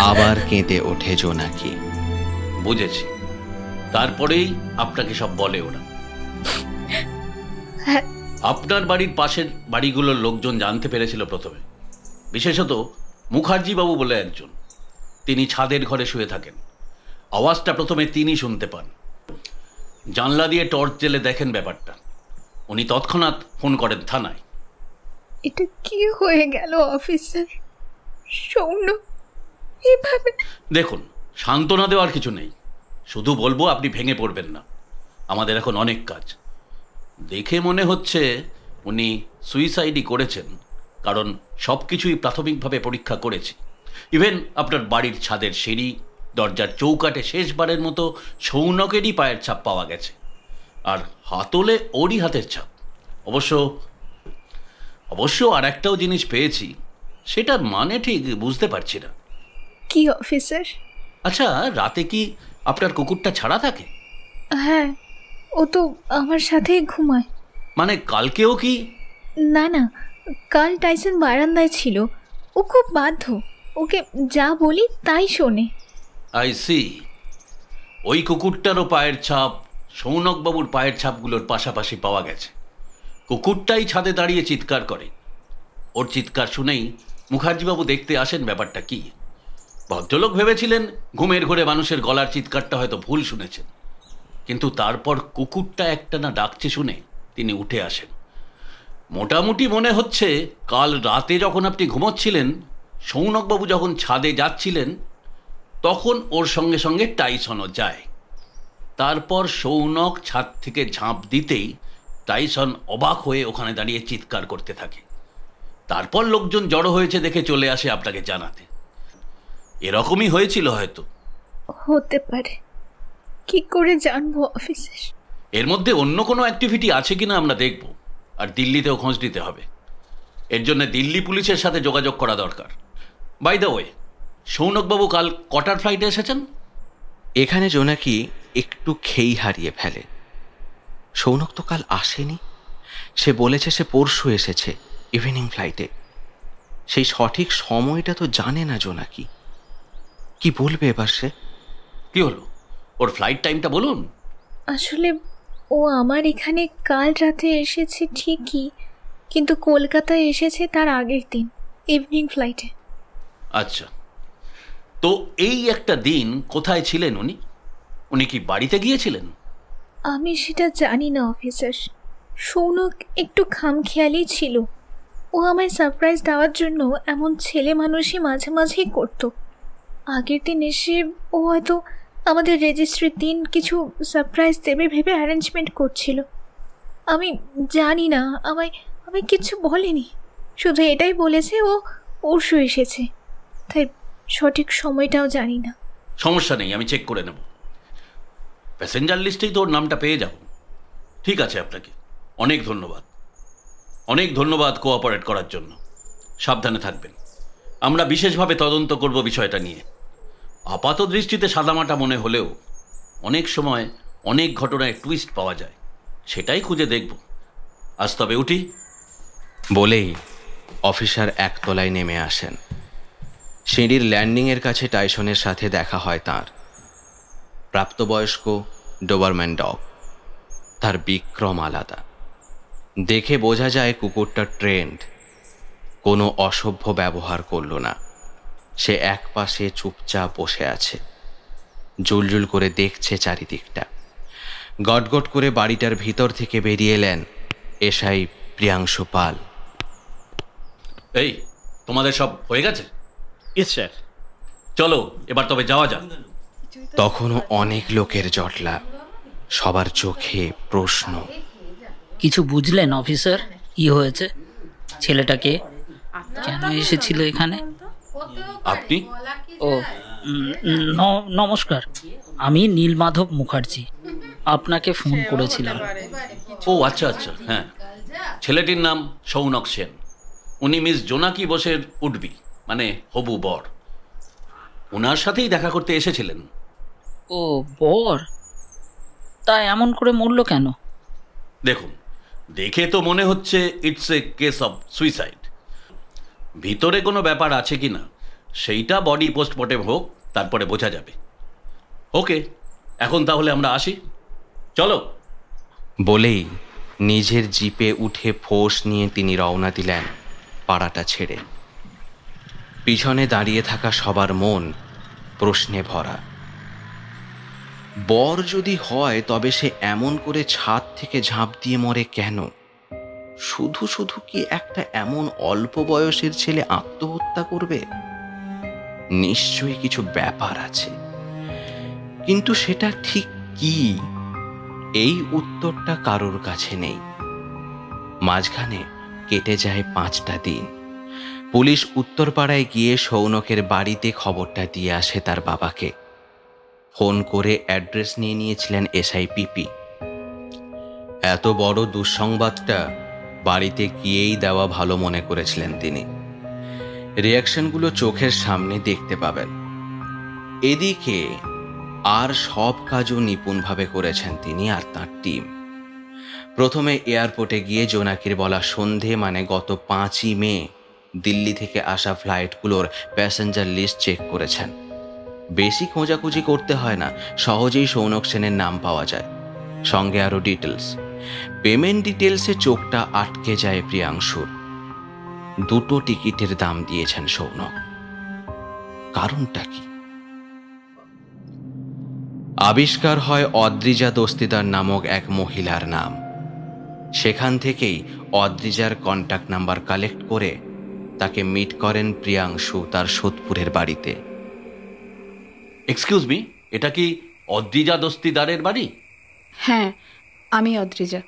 আবার কেঁদে ওঠে জোনাকি। বুঝেছি। তারপরেই আপনাকে সব বলে ওরা? আপনার বাড়ির পাশের বাড়িগুলোর লোকজন জানতে পেরেছিল প্রথমে, বিশেষত মুখার্জি বাবু বলে একজন। তিনি ছাদের ঘরে শুয়ে থাকেন। আওয়াজটা প্রথমে তিনি শুনতে পান। জানলা দিয়ে টর্চ জেলে দেখেন ব্যাপারটা। উনি তৎক্ষণাৎ ফোন করেন থানায়। এটা কি হয়ে গেল অফিসার? সৌনক এভাবে? দেখুন, সান্ত্বনা দেওয়ার কিছু নেই, শুধু বলবো আপনি ভেঙে পড়বেন না। আমাদের এখন অনেক কাজ। দেখে মনে হচ্ছে উনি সুইসাইডই করেছেন, কারণ সব কিছুই প্রাথমিকভাবে পরীক্ষা করেছি। ইভেন আপনার বাড়ির ছাদের সিঁড়ি, দরজার চৌকাঠে শেষবারের মতো সৌনকেরই পায়ের ছাপ পাওয়া গেছে, আর হাতলে ওরই হাতের ছাপ। অবশ্য আর একটাও জিনিস পেয়েছি, সেটা মানে ঠিক বুঝতে পারছি না। কি অফিসার? আচ্ছা, রাতে কি আপনার কুকুরটা ছাড়া থাকে? হ্যাঁ, ও তো আমার সাথেই ঘুমায়। মানে কালকেও কি? না, কাল টাইসন বারান্দায় ছিল। ও খুব বাধ্য, ওকে যা বলি তাই শোনে। I see. ওই কুকুরটারও পায়ের ছাপ সৌনকবাবুর পায়ের ছাপগুলোর পাশাপাশি পাওয়া গেছে। কুকুরটাই ছাদে দাঁড়িয়ে চিৎকার করে। ওর চিৎকার শুনেই মুখার্জিবাবু দেখতে আসেন ব্যাপারটা কি। ভদ্রলোক ভেবেছিলেন ঘুমের ঘোরে মানুষের গলার চিৎকারটা হয়তো ভুল শুনেছেন, কিন্তু তারপর কুকুরটা একটানা ডাকছে শুনে তিনি উঠে আসেন। মোটামুটি মনে হচ্ছে কাল রাতে যখন আপনি ঘুমোচ্ছিলেন, সৌনকবাবু যখন ছাদে যাচ্ছিলেন, তখন ওর সঙ্গে সঙ্গে টাইসনও যায়। তারপর সৌনক ছাদ থেকে ঝাঁপ দিতেই টাইসন অবাক হয়ে ওখানে দাঁড়িয়ে চিৎকার করতে থাকে। তারপর লোকজন জড়ো হয়েছে দেখে চলে আসে আপনাকে জানাতে। এরকমই হয়েছিল হয়তো। হতে পারে, কি করে জানবো অফিসার? এর মধ্যে অন্য কোনো অ্যাক্টিভিটি আছে কিনা আমরা দেখব, আর দিল্লিতেও খোঁজ দিতে হবে। এর জন্য দিল্লি পুলিশের সাথে যোগাযোগ করা দরকার। বাই দ্য ওয়ে, সৌনকবাবু কাল কটার ফ্লাইটে এসেছেন? এখানে জোনাকি একটু খেই হারিয়ে ফেলে। সৌনক তো কাল আসেনি। সে বলেছে সে পরশু এসেছে ইভিনিং ফ্লাইটে। সেই সঠিক সময়টা তো জানে না জোনাকি। কি বলবে এবার সে? কি হলো? ওর ফ্লাইট টাইমটা বলুন। আসলে ও আমার এখানে কাল রাতে এসেছে ঠিকই, কিন্তু কলকাতায় এসেছে তার আগের দিন ইভিনিং ফ্লাইটে। আচ্ছা, তো এই একটা দিন কোথায় ছিলেন উনি? উনি কি বাড়িতে গিয়েছিলেন? আমি সেটা জানি না অফিসার। সৌনক একটু খামখেয়ালি ছিল। ও আমায় সারপ্রাইজ দেওয়ার জন্য এমন ছেলে মানুষই মাঝে মাঝেই করত। আগের দিন এসে ও হয়তো আমাদের রেজিস্ট্রির দিন কিছু সারপ্রাইজ দেবে ভেবে অ্যারেঞ্জমেন্ট করছিল। আমি জানি না, আমায় কিছু বলেনি। শুধু এটাই বলেছে ও পরশু এসেছে, তাই সঠিক সময়টাও জানি না। সমস্যা নেই, আমি চেক করে নেব। প্যাসেঞ্জার লিস্টেই তো ওর নামটা পেয়ে যাব। ঠিক আছে, আপনাকে অনেক ধন্যবাদ। অনেক ধন্যবাদ কোঅপারেট করার জন্য। সাবধানে থাকবেন। আমরা বিশেষভাবে তদন্ত করব বিষয়টা নিয়ে। আপাত দৃষ্টিতে সাদামাটা মনে হলেও অনেক সময় অনেক ঘটনায় টুইস্ট পাওয়া যায়, সেটাই খুঁজে দেখব। আজ তবে উঠি। বলেই অফিসার একতলায় নেমে আসেন। সিঁড়ির ল্যান্ডিংয়ের কাছে টাইসনের সাথে দেখা হয় তাঁর। প্রাপ্তবয়স্ক ডোবারম্যান ডগ। তার বিক্রম আলাদা। দেখে বোঝা যায় কুকুরটা ট্রেন্ড, কোনো অসভ্য ব্যবহার করল না। সে একপাশে চুপচাপ বসে আছে, জুলজুল করে দেখছে চারিদিকটা। গটগট করে বাড়িটার ভিতর থেকে বেরিয়ে এলেন এসআই প্রিয়াংশু পাল। এই, তোমাদের সব হয়ে গেছে? Yes sir. চলো এবার তবে যাওয়া যাক। তখনও অনেক লোকের জটলা, সবার চোখে প্রশ্ন। কিছু বুঝলেন অফিসার? কি হয়েছে? ছেলেটাকে কেন এসেছিল এখানে? আপনি? ও নমস্কার, আমি নীলমাধব মুখার্জি, আপনাকে ফোন করেছিলাম। ও আচ্ছা আচ্ছা, হ্যাঁ। ছেলেটির নাম সৌনক সেন। উনি মিস জোনাকি বোসের উডবি, মানে হবু বর। ওনার সাথেই দেখা করতে এসেছিলেন। ও বর? তা এমন করে মরল কেন? দেখুন, দেখে তো মনে হচ্ছে it's a case of suicide. ভিতরে কোনো ব্যাপার আছে কি না সেইটা বডি পোস্টমর্টেম হোক, তারপরে বোঝা যাবে। ওকে, এখন তাহলে আমরা আসি, চলো। বলেই নিজের জিপে উঠে ফোর্স নিয়ে তিনি রওনা দিলেন পাড়াটা ছেড়ে। পিছনে দাঁড়িয়ে থাকা সবার মন প্রশ্নে ভরা। বর যদি হয় তবে সে এমন করে ছাদ থেকে ঝাঁপ দিয়ে মরে কেন? শুধু শুধু কি একটা এমন অল্প বয়সের ছেলে আত্মহত্যা করবে? নিশ্চয়ই কিছু ব্যাপার আছে, কিন্তু সেটা ঠিক কি, এই উত্তরটা কারোর কাছে নেই। মাঝখানে কেটে যায় 5টা দিন। পুলিশ উত্তরপাড়ায় গিয়ে সৌনকের বাড়িতে খবরটা দিয়ে আসে তার বাবাকে। ফোন করে অ্যাড্রেস নিয়ে নিয়েছিলেন এসআই পিপি। এত বড় দুঃসংবাদটা বাড়িতে গিয়েই দেওয়া ভালো মনে করেছিলেন তিনি। রিয়াকশনগুলো চোখের সামনে দেখতে পাবেন। এদিকে আর সব কাজও নিপুণভাবে করেছেন তিনি আর তার টিম। প্রথমে এয়ারপোর্টে গিয়ে জোনাকির বলা সন্ধে, মানে গত 5ই মে দিল্লি থেকে আসা ফ্লাইটগুলোর প্যাসেঞ্জার লিস্ট চেক করেছেন। বেশি খোঁজাখুঁজি করতে হয় না, সহজেই সৌনক সেনের নাম পাওয়া যায়, সঙ্গে আরও ডিটেলস। পেমেন্ট ডিটেলসে চোখটা আটকে যায় প্রিয়াংশুর। 2টো টিকিটের দাম দিয়েছেন সৌনক। কারণটা কি? আবিষ্কার হয় অদ্রিজা দস্তিদার নামক এক মহিলার নাম। সেখান থেকেই অদ্রিজার কন্ট্যাক্ট নাম্বার কালেক্ট করে তাকে মিট করেন প্রিয়াংশু তার সোদপুরের বাড়িতে। এক্সকিউজ মি, এটা কি অদ্রিজা দস্তিদারের বাড়ি? হ্যাঁ, আমি অদ্রিজা।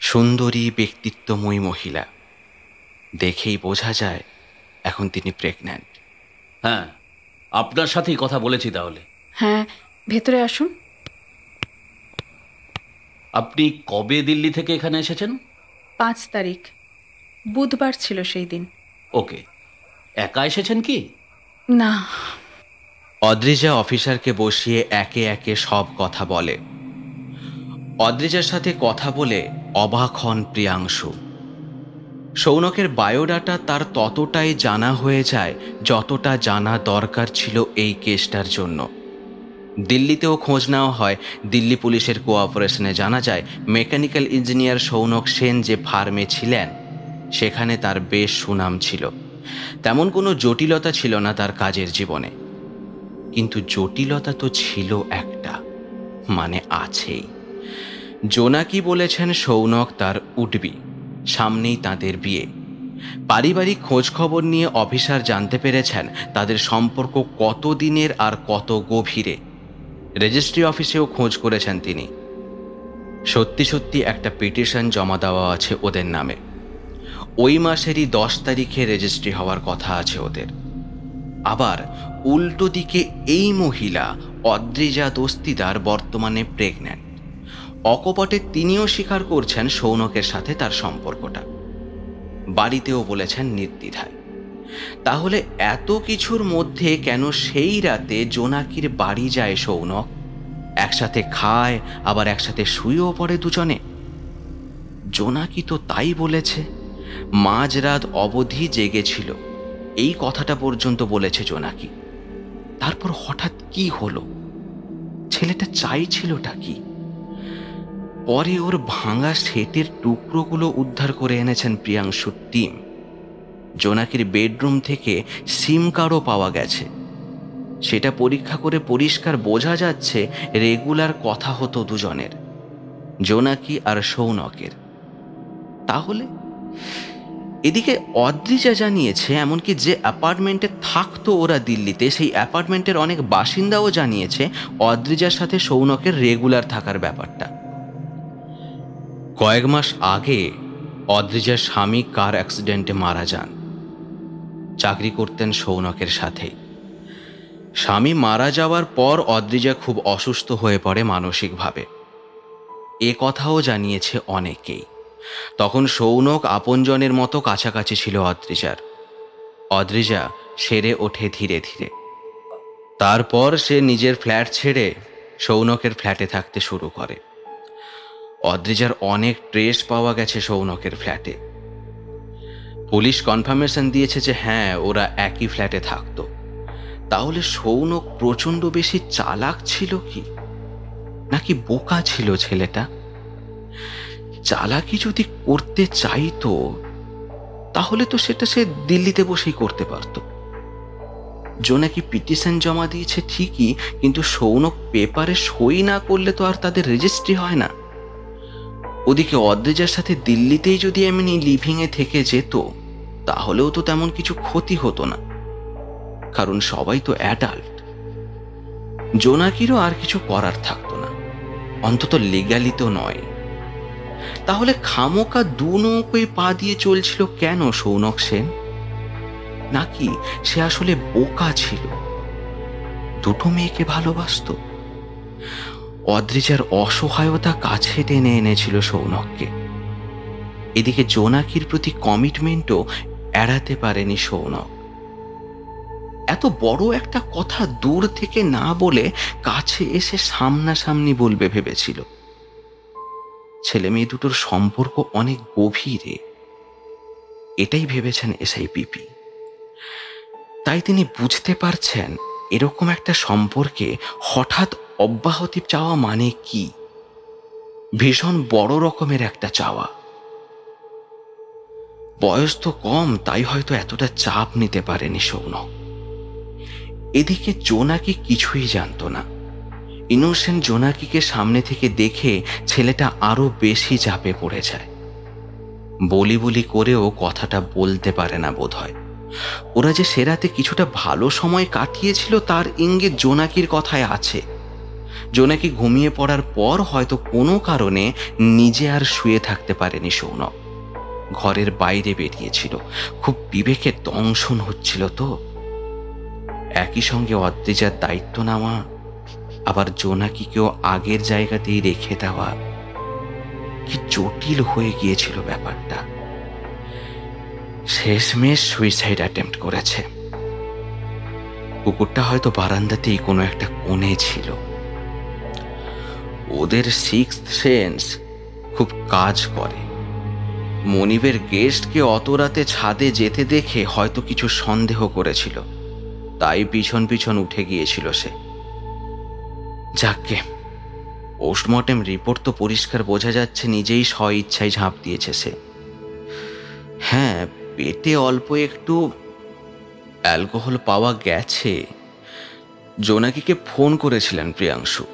সুন্দরী ব্যক্তিত্বময়ী মহিলা, দেখেই বোঝা যায় এখন তিনি প্রেগন্যান্ট। হ্যাঁ, আপনার সাথেই কথা বলেছি তাহলে। হ্যাঁ, ভেতরে আসুন। আপনি কবে দিল্লি থেকে এখানে এসেছেন? 5 তারিখ, বুধবার ছিল সেই দিন। ওকে, একা এসেছেন কি? না। অদ্রিজা অফিসারকে বসিয়ে একে একে সব কথা বলে। অদ্রিজার সাথে কথা বলে অবাক হন প্রিয়াংশু। সৌনকের বায়োডাটা তার ততটাই জানা হয়ে যায় যতটা জানা দরকার ছিল এই কেসটার জন্য। দিল্লিতেও খোঁজ নেওয়া হয়। দিল্লি পুলিশের কোঅপারেশনে জানা যায় মেকানিক্যাল ইঞ্জিনিয়ার সৌনক সেন যে ফার্মে ছিলেন সেখানে তার বেশ সুনাম ছিল। তেমন কোনো জটিলতা ছিল না তার কাজের জীবনে, কিন্তু জটিলতা তো ছিল একটা, মানে আছেই। জোনাকি বলেছেন সৌনক তার উডবি, সামনেই তাদের বিয়ে। পারিবারিক খোঁজ খবর নিয়ে অফিসার জানতে পেরেছেন তাদের সম্পর্ক কত দিনের আর কত গভীরে। রেজিস্ট্রি অফিসেও খোঁজ করেছেন তিনি। সত্যি সত্যি একটা পিটিশন জমা দেওয়া আছে ওদের নামে। ওই মাসেরই 10 তারিখে রেজিস্ট্রি হওয়ার কথা আছে ওদের। আবার উল্টো দিকে এই মহিলা অদ্রিজা দস্তিদার বর্তমানে প্রেগন্যান্ট। অকপটে তিনিও স্বীকার করছেন সৌনকের সাথে তার সম্পর্কটা। বাড়িতেও বলেছেন নির্দ্বিধায়। তাহলে এত কিছুর মধ্যে কেন সেই রাতে জোনাকির বাড়ি যায় সৌনক? একসাথে খায়, আবার একসাথে শুয়েও পড়ে দুজনে। জোনাকি তো তাই বলেছে, মাঝরাত অবধি জেগেছিল, এই কথাটা পর্যন্ত বলেছে জোনাকি। তারপর হঠাৎ কি হলো? ছেলেটা চাইছিলটা কি? পরে ওর ভাঙা সেটের টুকরোগুলো উদ্ধার করে এনেছেন প্রিয়াংশুর টিম। জোনাকির বেডরুম থেকে সিম কার্ডও পাওয়া গেছে। সেটা পরীক্ষা করে পরিষ্কার বোঝা যাচ্ছে রেগুলার কথা হতো দুজনের, জোনাকি আর সৌনকের। তাহলে এদিকে অদ্রিজা জানিয়েছে এমনকি যে অ্যাপার্টমেন্টে থাকতো ওরা দিল্লিতে, সেই অ্যাপার্টমেন্টের অনেক বাসিন্দাও জানিয়েছে অদ্রিজার সাথে সৌনকের রেগুলার থাকার ব্যাপারটা। কয়েক মাস আগে অদ্রিজার স্বামী কার অ্যাক্সিডেন্টে মারা যান। চাকরি করতেন সৌনকের সাথে। স্বামী মারা যাওয়ার পর অদ্রিজা খুব অসুস্থ হয়ে পড়ে মানসিকভাবে, এ কথাও জানিয়েছে অনেকেই। তখন সৌনক আপনজনের মতো কাছাকাছি ছিল অদ্রিজার। অদ্রিজা সেরে ওঠে ধীরে ধীরে। তারপর সে নিজের ফ্ল্যাট ছেড়ে সৌনকের ফ্ল্যাটে থাকতে শুরু করে। অদ্রিজার অনেক ট্রেস পাওয়া গেছে সৌনকের ফ্ল্যাটে। পুলিশ কনফার্মেশন দিয়েছে যে হ্যাঁ, ওরা একই ফ্ল্যাটে থাকতো। তাহলে সৌনক প্রচণ্ড বেশি চালাক ছিল কি, নাকি বোকা ছিল ছেলেটা? চালাকি যদি করতে চাইতো তাহলে তো সেটা সে দিল্লিতে বসেই করতে পারত। জোনাকি পিটিশন জমা দিয়েছে ঠিকই, কিন্তু সৌনক পেপারে সই না করলে তো আর তাদের রেজিস্ট্রি হয় না। ওদিকে অদ্রিজার সাথে দিল্লিতেই যদি এমনি লিভিংয়ে থেকে যেত তাহলেও তো তেমন কিছু ক্ষতি হতো না, কারণ সবাই তো অ্যাডাল্ট। জোনাকিরও আর কিছু করার থাকতো না, অন্তত লিগ্যালি তো নয়। তাহলে খামোকা দু নৌকোয় পা দিয়ে চলছিল কেন সৌনক সেন? নাকি সে আসলে বোকা ছিল, দুটো মেয়েকে ভালোবাসতো? অদ্রিজার অসহায়তা কাছে টেনে এনেছিল সৌনককে। এদিকে জোনাকির প্রতি কমিটমেন্টও এড়াতে পারেনি সৌনক। এত বড় একটা কথা দূর থেকে না বলে কাছে এসে সামনাসামনি বলবে ভেবেছিল। ছেলে মেয়ে দুটোর সম্পর্ক অনেক গভীরে, এটাই ভেবেছেন এসআইপিপি। তাই তিনি বুঝতে পারছেন এরকম একটা সম্পর্কে হঠাৎ অব্যাহতি চাওয়া মানে কি। ভীষণ বড় রকমের একটা চাওয়া। বয়স তো কম, তাই হয়তো এতটা চাপ নিতে পারেনি সৌনক। এদিকে জোনাকি কিছুই জানতো না। ইনোসেন্ট জোনাকিকে সামনে থেকে দেখে ছেলেটা আরো বেশি চাপে পড়ে যায়। বলি বলি করেও কথাটা বলতে পারে না বোধহয়। ওরা যে সে রাতে কিছুটা ভালো সময় কাটিয়েছিল তার ইঙ্গিত জোনাকির কথায় আছে। জোনাকি ঘুমিয়ে পড়ার পর হয়তো কোনো কারণে নিজে আর শুয়ে থাকতে পারেনি সৌনক। ঘরের বাইরে বেরিয়েছিল, খুব বিবেকের দংশন হচ্ছিল তো। একই সঙ্গে অদ্রিজার দায়িত্ব নেওয়া, আবার জোনাকিকেও আগের জায়গাতেই রেখে দেওয়া, কি জটিল হয়ে গিয়েছিল ব্যাপারটা। শেষমেশ সুইসাইড অ্যাটেম্প্ট করেছে। কুকুরটা হয়তো বারান্দাতেই কোনো একটা কোণে ছিল। ওদের সিক্সথ সেন্স খুব কাজ করে। মনিবের গেস্টকে অত রাতে ছাদে যেতে দেখে হয়তো কিছু সন্দেহ করেছিল, তাই পিছন পিছন উঠে গিয়েছিল সে। যাকে পোস্টমর্টেম রিপোর্ট তো পরিষ্কার বোঝা যাচ্ছে নিজেই স্ব ইচ্ছায় ঝাঁপ দিয়েছে সে। হ্যাঁ, পেটে অল্প একটু অ্যালকোহল পাওয়া গেছে। জোনাকিকে ফোন করেছিলেন প্রিয়াংশু।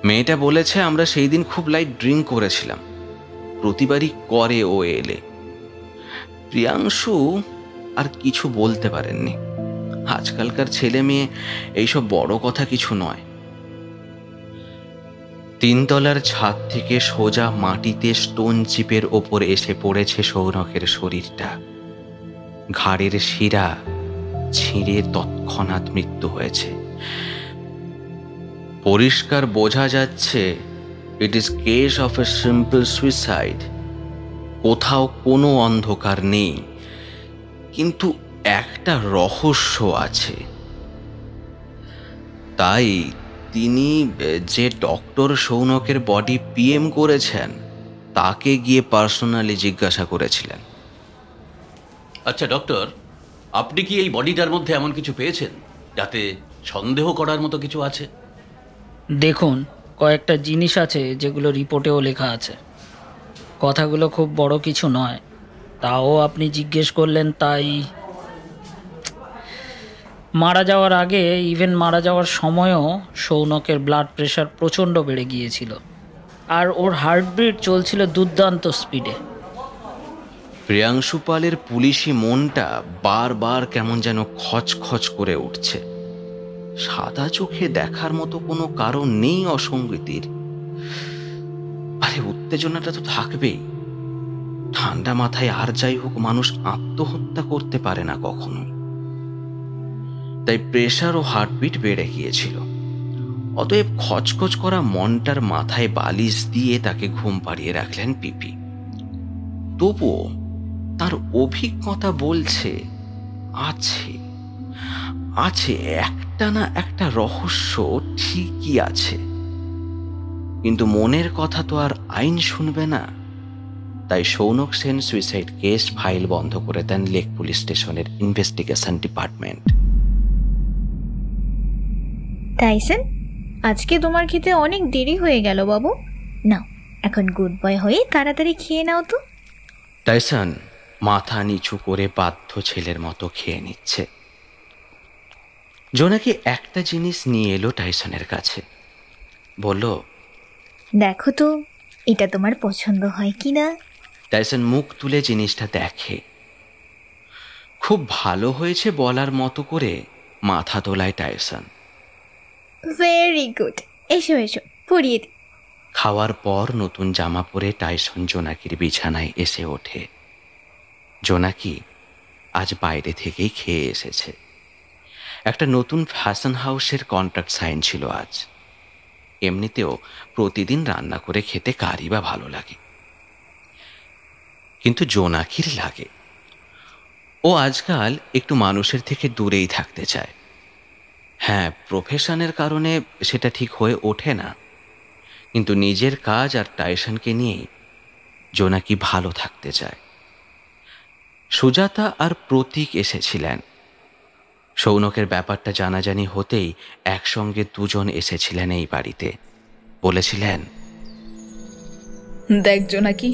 মেয়েটা বলেছে আমরা সেই দিন খুব লাইট ড্রিঙ্ক করেছিলাম, প্রতিবারই করে ও এলে। প্রিয়াংশু আর কিছু বলতে পারেননি। আজকালকার ছেলে মেয়ে এইসব বড় কথা কিছু নয়। 3 তলার ছাদ থেকে সোজা মাটিতে স্টোন চিপের ওপর এসে পড়েছে সৌনকের শরীরটা। ঘাড়ের শিরা ছিঁড়ে তৎক্ষণাৎ মৃত্যু হয়েছে। পরিষ্কার বোঝা যাচ্ছে it is case of a simple suicide. কোথাও কোনো অন্ধকার নেই, কিন্তু একটা রহস্য আছে। তাই তিনি যে ডক্টর সৌনকের বডি পিএম করেছেন তাকে গিয়ে পার্সোনালি জিজ্ঞাসা করেছিলেন। আচ্ছা ডক্টর, আপনি কি এই বডিটার মধ্যে এমন কিছু পেয়েছেন যাতে সন্দেহ করার মতো কিছু আছে? দেখুন, কয়েকটা জিনিস আছে যেগুলো রিপোর্টেও লেখা আছে। কথাগুলো খুব বড় কিছু নয়, তাও আপনি জিজ্ঞেস করলেন তাই। মারা যাওয়ার আগে, ইভেন মারা যাওয়ার সময়ও সৌনকের ব্লাড প্রেশার প্রচণ্ড বেড়ে গিয়েছিল, আর ওর হার্টবিট চলছিল দুর্দান্ত স্পিডে। প্রিয়াংশু পালের পুলিশি মনটা বারবার কেমন যেন খচখচ করে উঠছে। সাদা চোখে দেখার মতো কোনো কারণ নেই অসঙ্গতির। আরে উত্তেজনাটা তো থাকবেই। ঠান্ডা মাথায় আর যাই হোক মানুষ আত্মহত্যা করতে পারে না কখনোই। তাই প্রেশার ও হার্টবিট বেড়ে গিয়েছিল। অতএব খচখচ করা মনটার মাথায় বালিশ দিয়ে তাকে ঘুম পাড়িয়ে রাখলেন পিপি। তবুও তার অভিজ্ঞতা বলছে আছে আছে একটা না একটা রহস্য ঠিকই আছে। কিন্তু মনের কথা তো আর আইন শুনবে না। তাই Sounak Sen suicide case file বন্ধ করে দেন লেক পুলিশ স্টেশনের ইনভেস্টিগেশন ডিপার্টমেন্ট। টাইসন, আজকে তোমার খেতে অনেক দেরি হয়ে গেল বাবু। নাও, এখন গুড বয় হয়ে তাড়াতাড়ি খেয়ে নাও তো। টাইসন মাথা নিচু করে বাধ্য ছেলের মতো খেয়ে নিচ্ছে। জোনাকি একটা জিনিস নিয়ে এলো টাইসনের কাছে, বলল, দেখো তো এটা তোমার পছন্দ হয় কি না। টাইসন মুখ তুলে জিনিসটা দেখে। খুব ভালো হয়েছে বলার মতো করে মাথা তোলায় টাইসন। ভেরি গুড, এসো এসো পরিয়ে দি। খাওয়ার পর নতুন জামা পরে টাইসন জোনাকির বিছানায় এসে ওঠে। জোনাকি আজ বাইরে থেকেই খেয়ে এসেছে। একটা নতুন ফ্যাশন হাউসের কন্ট্রাক্ট সাইন ছিল আজ। এমনিতেও প্রতিদিন রান্না করে খেতে কারই বা ভালো লাগে, কিন্তু জোনাকির লাগে। ও আজকাল একটু মানুষের থেকে দূরেই থাকতে চায়। হ্যাঁ, প্রফেশনের কারণে সেটা ঠিক হয়ে ওঠে না, কিন্তু নিজের কাজ আর টাইসনকে নিয়েই জোনাকি ভালো থাকতে চায়। সুজাতা আর প্রতীক এসেছিলেন। সৌনকের ব্যাপারটা জানাজানি হতেই একসঙ্গে দুজন এসেছিলেন এই বাড়িতে। বলেছিলেন, দেখ জোনাকি,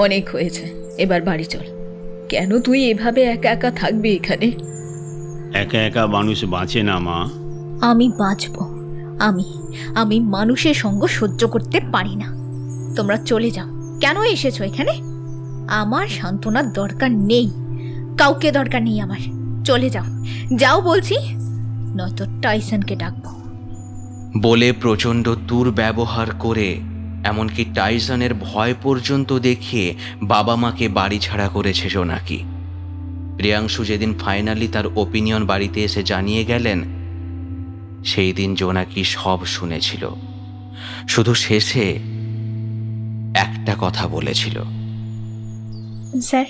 অনেক হয়েছে, এবার বাড়ি চল। কেন তুই এভাবে একা একা থাকবি এখানে? একা একা মানুষ বাঁচে না মা। আমি বাঁচব। আমি মানুষের সঙ্গ সহ্য করতে পারি না। তোমরা চলে যাও। কেন এসেছো এখানে? আমার সান্ত্বনার দরকার নেই, কাউকে দরকার নেই আমার। চলে যাও, যাও বলছি, নয়তো টাইসনকে ডাকবো। বলে প্রচণ্ড দুর্ব্যবহার করে, এমনকি টাইসনের ভয় পর্যন্ত দেখিয়ে বাবা মাকে বাড়ি ছাড়া করেছে জোনাকি। প্রিয়াংশু যেদিন ফাইনালি তার ওপিনিয়ন বাড়িতে এসে জানিয়ে গেলেন, সেই দিন জোনাকি সব শুনেছিল। শুধু শেষে একটা কথা বলেছিল, স্যার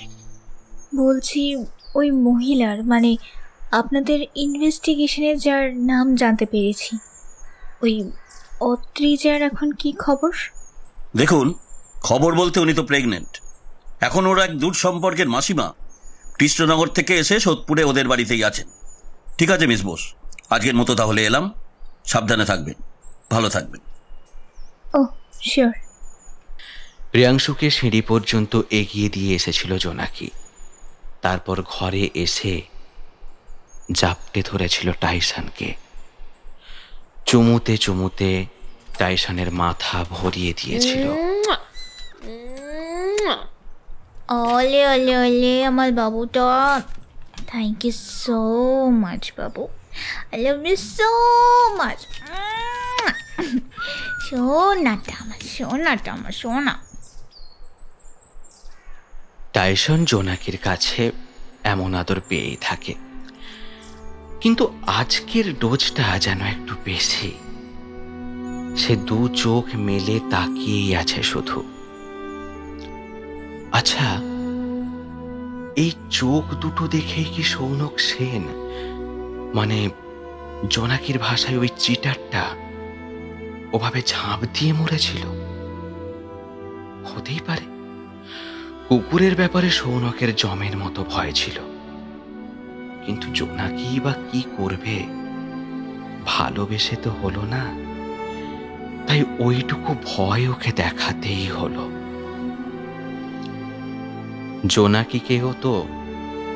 বলছি, ওই মহিলার মানে আপনাদের ইনভেস্টিগেশনে যার নাম জানতে পেরেছি, ওই অত্রিজার এখন কি খবর? দেখুন, খবর বলতে উনি তো প্রেগনেন্ট। এখন ওর এক দূর সম্পর্কের মাসিমা কৃষ্ণনগর থেকে এসে সোদপুরে ওদের বাড়িতেই আছেন। ঠিক আছে মিস বোস, আজকের মতো তাহলে এলাম। সাবধানে থাকবেন, ভালো থাকবেন। ও শিওর। প্রিয়াংশুকে সিঁড়ি পর্যন্ত এগিয়ে দিয়ে এসেছিল জোনাকি। তারপর ঘরে এসে জাপটে ধরেছিল টাইসনকে। চুমুতে চুমুতে টাইসনের মাথা ভরিয়ে দিয়েছিল। ওলে ওলে ওলে আমার বাবুটা, থ্যাংক ইউ সো মাচ বাবু, I love you so much. সোনাটা আমার, সোনাটা আমার, সোনা। টাইসন জোনাকির কাছে এমন আদর পেয়েই থাকে, কিন্তু আজকের ডোজটা যেন একটু বেশি। সে দু চোখ মেলে তাকিয়েই আছে শুধু। আচ্ছা, এই চোখ দুটো দেখেই কি সৌনক সেন, মানে জোনাকির ভাষায় ওই চিটারটা, ওভাবে ঝাঁপ দিয়ে মরেছিল? হতেই পারে। কুকুরের ব্যাপারে সৌনকের জমের মতো ভয় ছিল, কিন্তু জোনাকি বা কি করবে? ভালোবেসে তো হলো না, তাই তাই ওইটুকু ভয় ওকে দেখাতেই হলো। জোনাকিকেও তো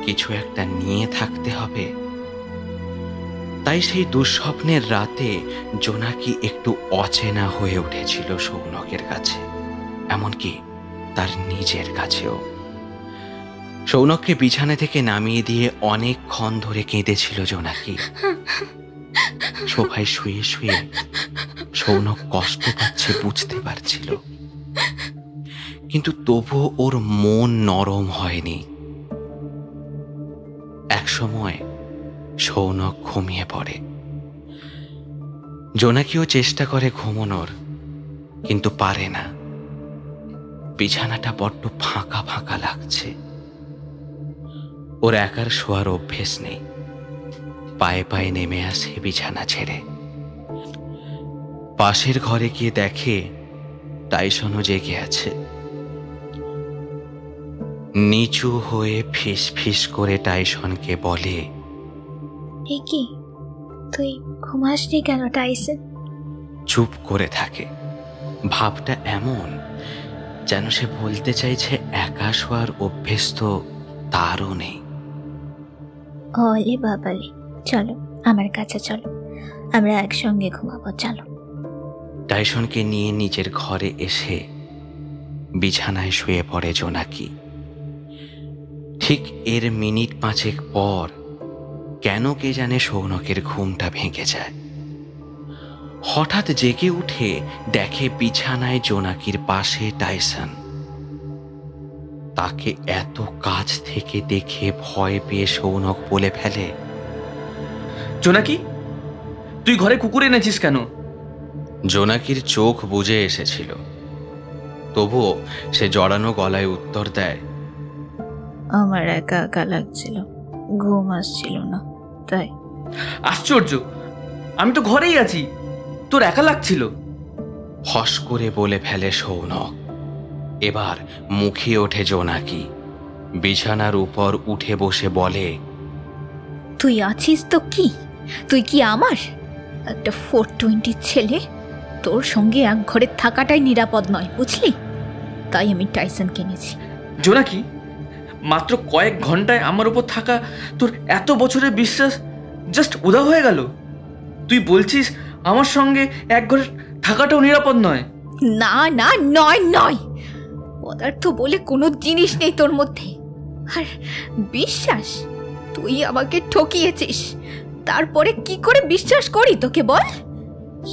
কিছু একটা নিয়ে থাকতে হবে। তাই সেই দুঃস্বপ্নের রাতে জোনাকি একটু অচেনা হয়ে উঠেছিল সৌনকের কাছে, এমনকি তার নিজের কাছেও। সৌনককে বিছানা থেকে নামিয়ে দিয়ে অনেকক্ষণ ধরে কেঁদেছিল জোনাকি। সোফায় শুয়ে শুয়ে সৌনক কষ্ট পাচ্ছে বুঝতে পারছিল, কিন্তু তবুও ওর মন নরম হয়নি। একসময় সৌনক ঘুমিয়ে পড়ে। জোনাকিও চেষ্টা করে ঘুমানোর, কিন্তু পারে না। বিছানাটা বড্ড ফাঁকা ফাঁকা লাগছে। ওর একার শোয়ার অভ্যেস নেই। পায়ে পায়ে নেমে আসে বিছানা ছেড়ে। পাশের ঘরে গিয়ে দেখে টাইসনও জেগে আছে। নিচু হয়ে ফিস ফিস করে টাইসনকে বলে, এ কি, তুই ঘুমাসনি কেন টাইসন? চুপ করে থাকে। ভাবটা এমন যেন সে বলতে চাইছে একা শোয়ার অভ্যেস তো তারও নেই। ওলে বাবালে, চলো আমার কাছে চলো, আমরা একসঙ্গে ঘুমাবো, চলো। টাইসনকে নিয়ে নিজের ঘরে এসে বিছানায় শুয়ে পড়ে জোনাকি। ঠিক এর মিনিট 5 পর কেন কে জানে সৌনকের ঘুমটা ভেঙে যায়। হঠাৎ জেগে উঠে দেখে বিছানায় জোনাকির পাশে টাইসন। তাকে এত কাছ থেকে দেখে ভয় পেয়ে সৌনক বলে ফেলে, জোনাকি, তুই ঘরে কুকুর এনেছিস কেন? জোনাকির চোখ বুজে এসেছিল, তবুও সে জড়ানো গলায় উত্তর দেয়, আমার একা একা লাগছিল, ঘুম আসছিল না, তাই। আশ্চর্য, আমি তো ঘরেই আছি, তোর একা লাগছিল? ফস করে বলে ফেলে সৌনক। এবার মুখে ওঠে জোনাকি। বিছানার উপর উঠে বসে বলে, তুই আছিস তো কি, তুই কি আমার একটা 420 ছেলে? তোর সঙ্গে এক ঘরে থাকাটাই নিরাপদ নয়, বুঝলি? তাই আমি টাইসন কিনেছি। জোনাকি, মাত্র কয়েক ঘন্টায় আমার উপর থাকা তোর এত বছরের বিশ্বাস জাস্ট উধাও হয়ে গেল? তুই বলছিস আমার সঙ্গে এক ঘরে থাকাটাও নিরাপদ নয়? না না, নয় নয়, পদার্থ বলে কোনো জিনিস নেই তোর মধ্যে। আর বিশ্বাস, তুই আমাকে ঠকিয়েছিস, তারপরে কি করে বিশ্বাস করি তোকে বল?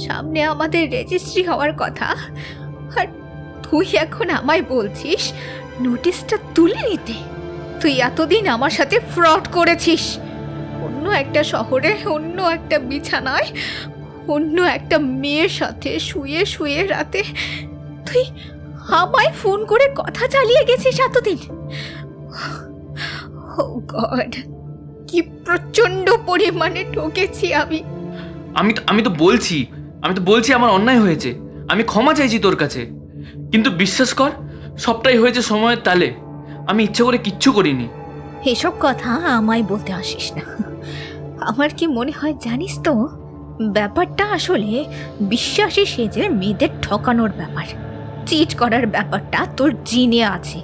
সামনে আমাদের রেজিস্ট্রি হওয়ার কথা, আর তুই এখন আমায় বলছিস নোটিশটা তুলে নিতে। তুই এতদিন আমার সাথে ফ্রড করেছিস। অন্য একটা শহরে, অন্য একটা বিছানায়, অন্য একটা মেয়ের সাথে শুয়ে শুয়ে রাতে তুই আমায় ফোন করে কথা চালিয়ে গেছিস এতদিন। ও গড, কি প্রচন্ড পরিমাণে ঠকেছি আমি। আমি তো বলছি আমার অন্যায় হয়েছে, আমি ক্ষমা চাইছি তোর কাছে, কিন্তু বিশ্বাস কর সবটাই হয়েছে সময়ের তালে। আমি ইচ্ছে করে কিচ্ছু করিনি। এসব কথা আমায় বলতে আসিস না। আমার কি মনে হয় জানিস তো, ব্যাপারটা আসলে বিশ্বাসী সেজে মেয়েদের ঠকানোর ব্যাপার, চিট করার ব্যাপারটা তোর জিনে আছে।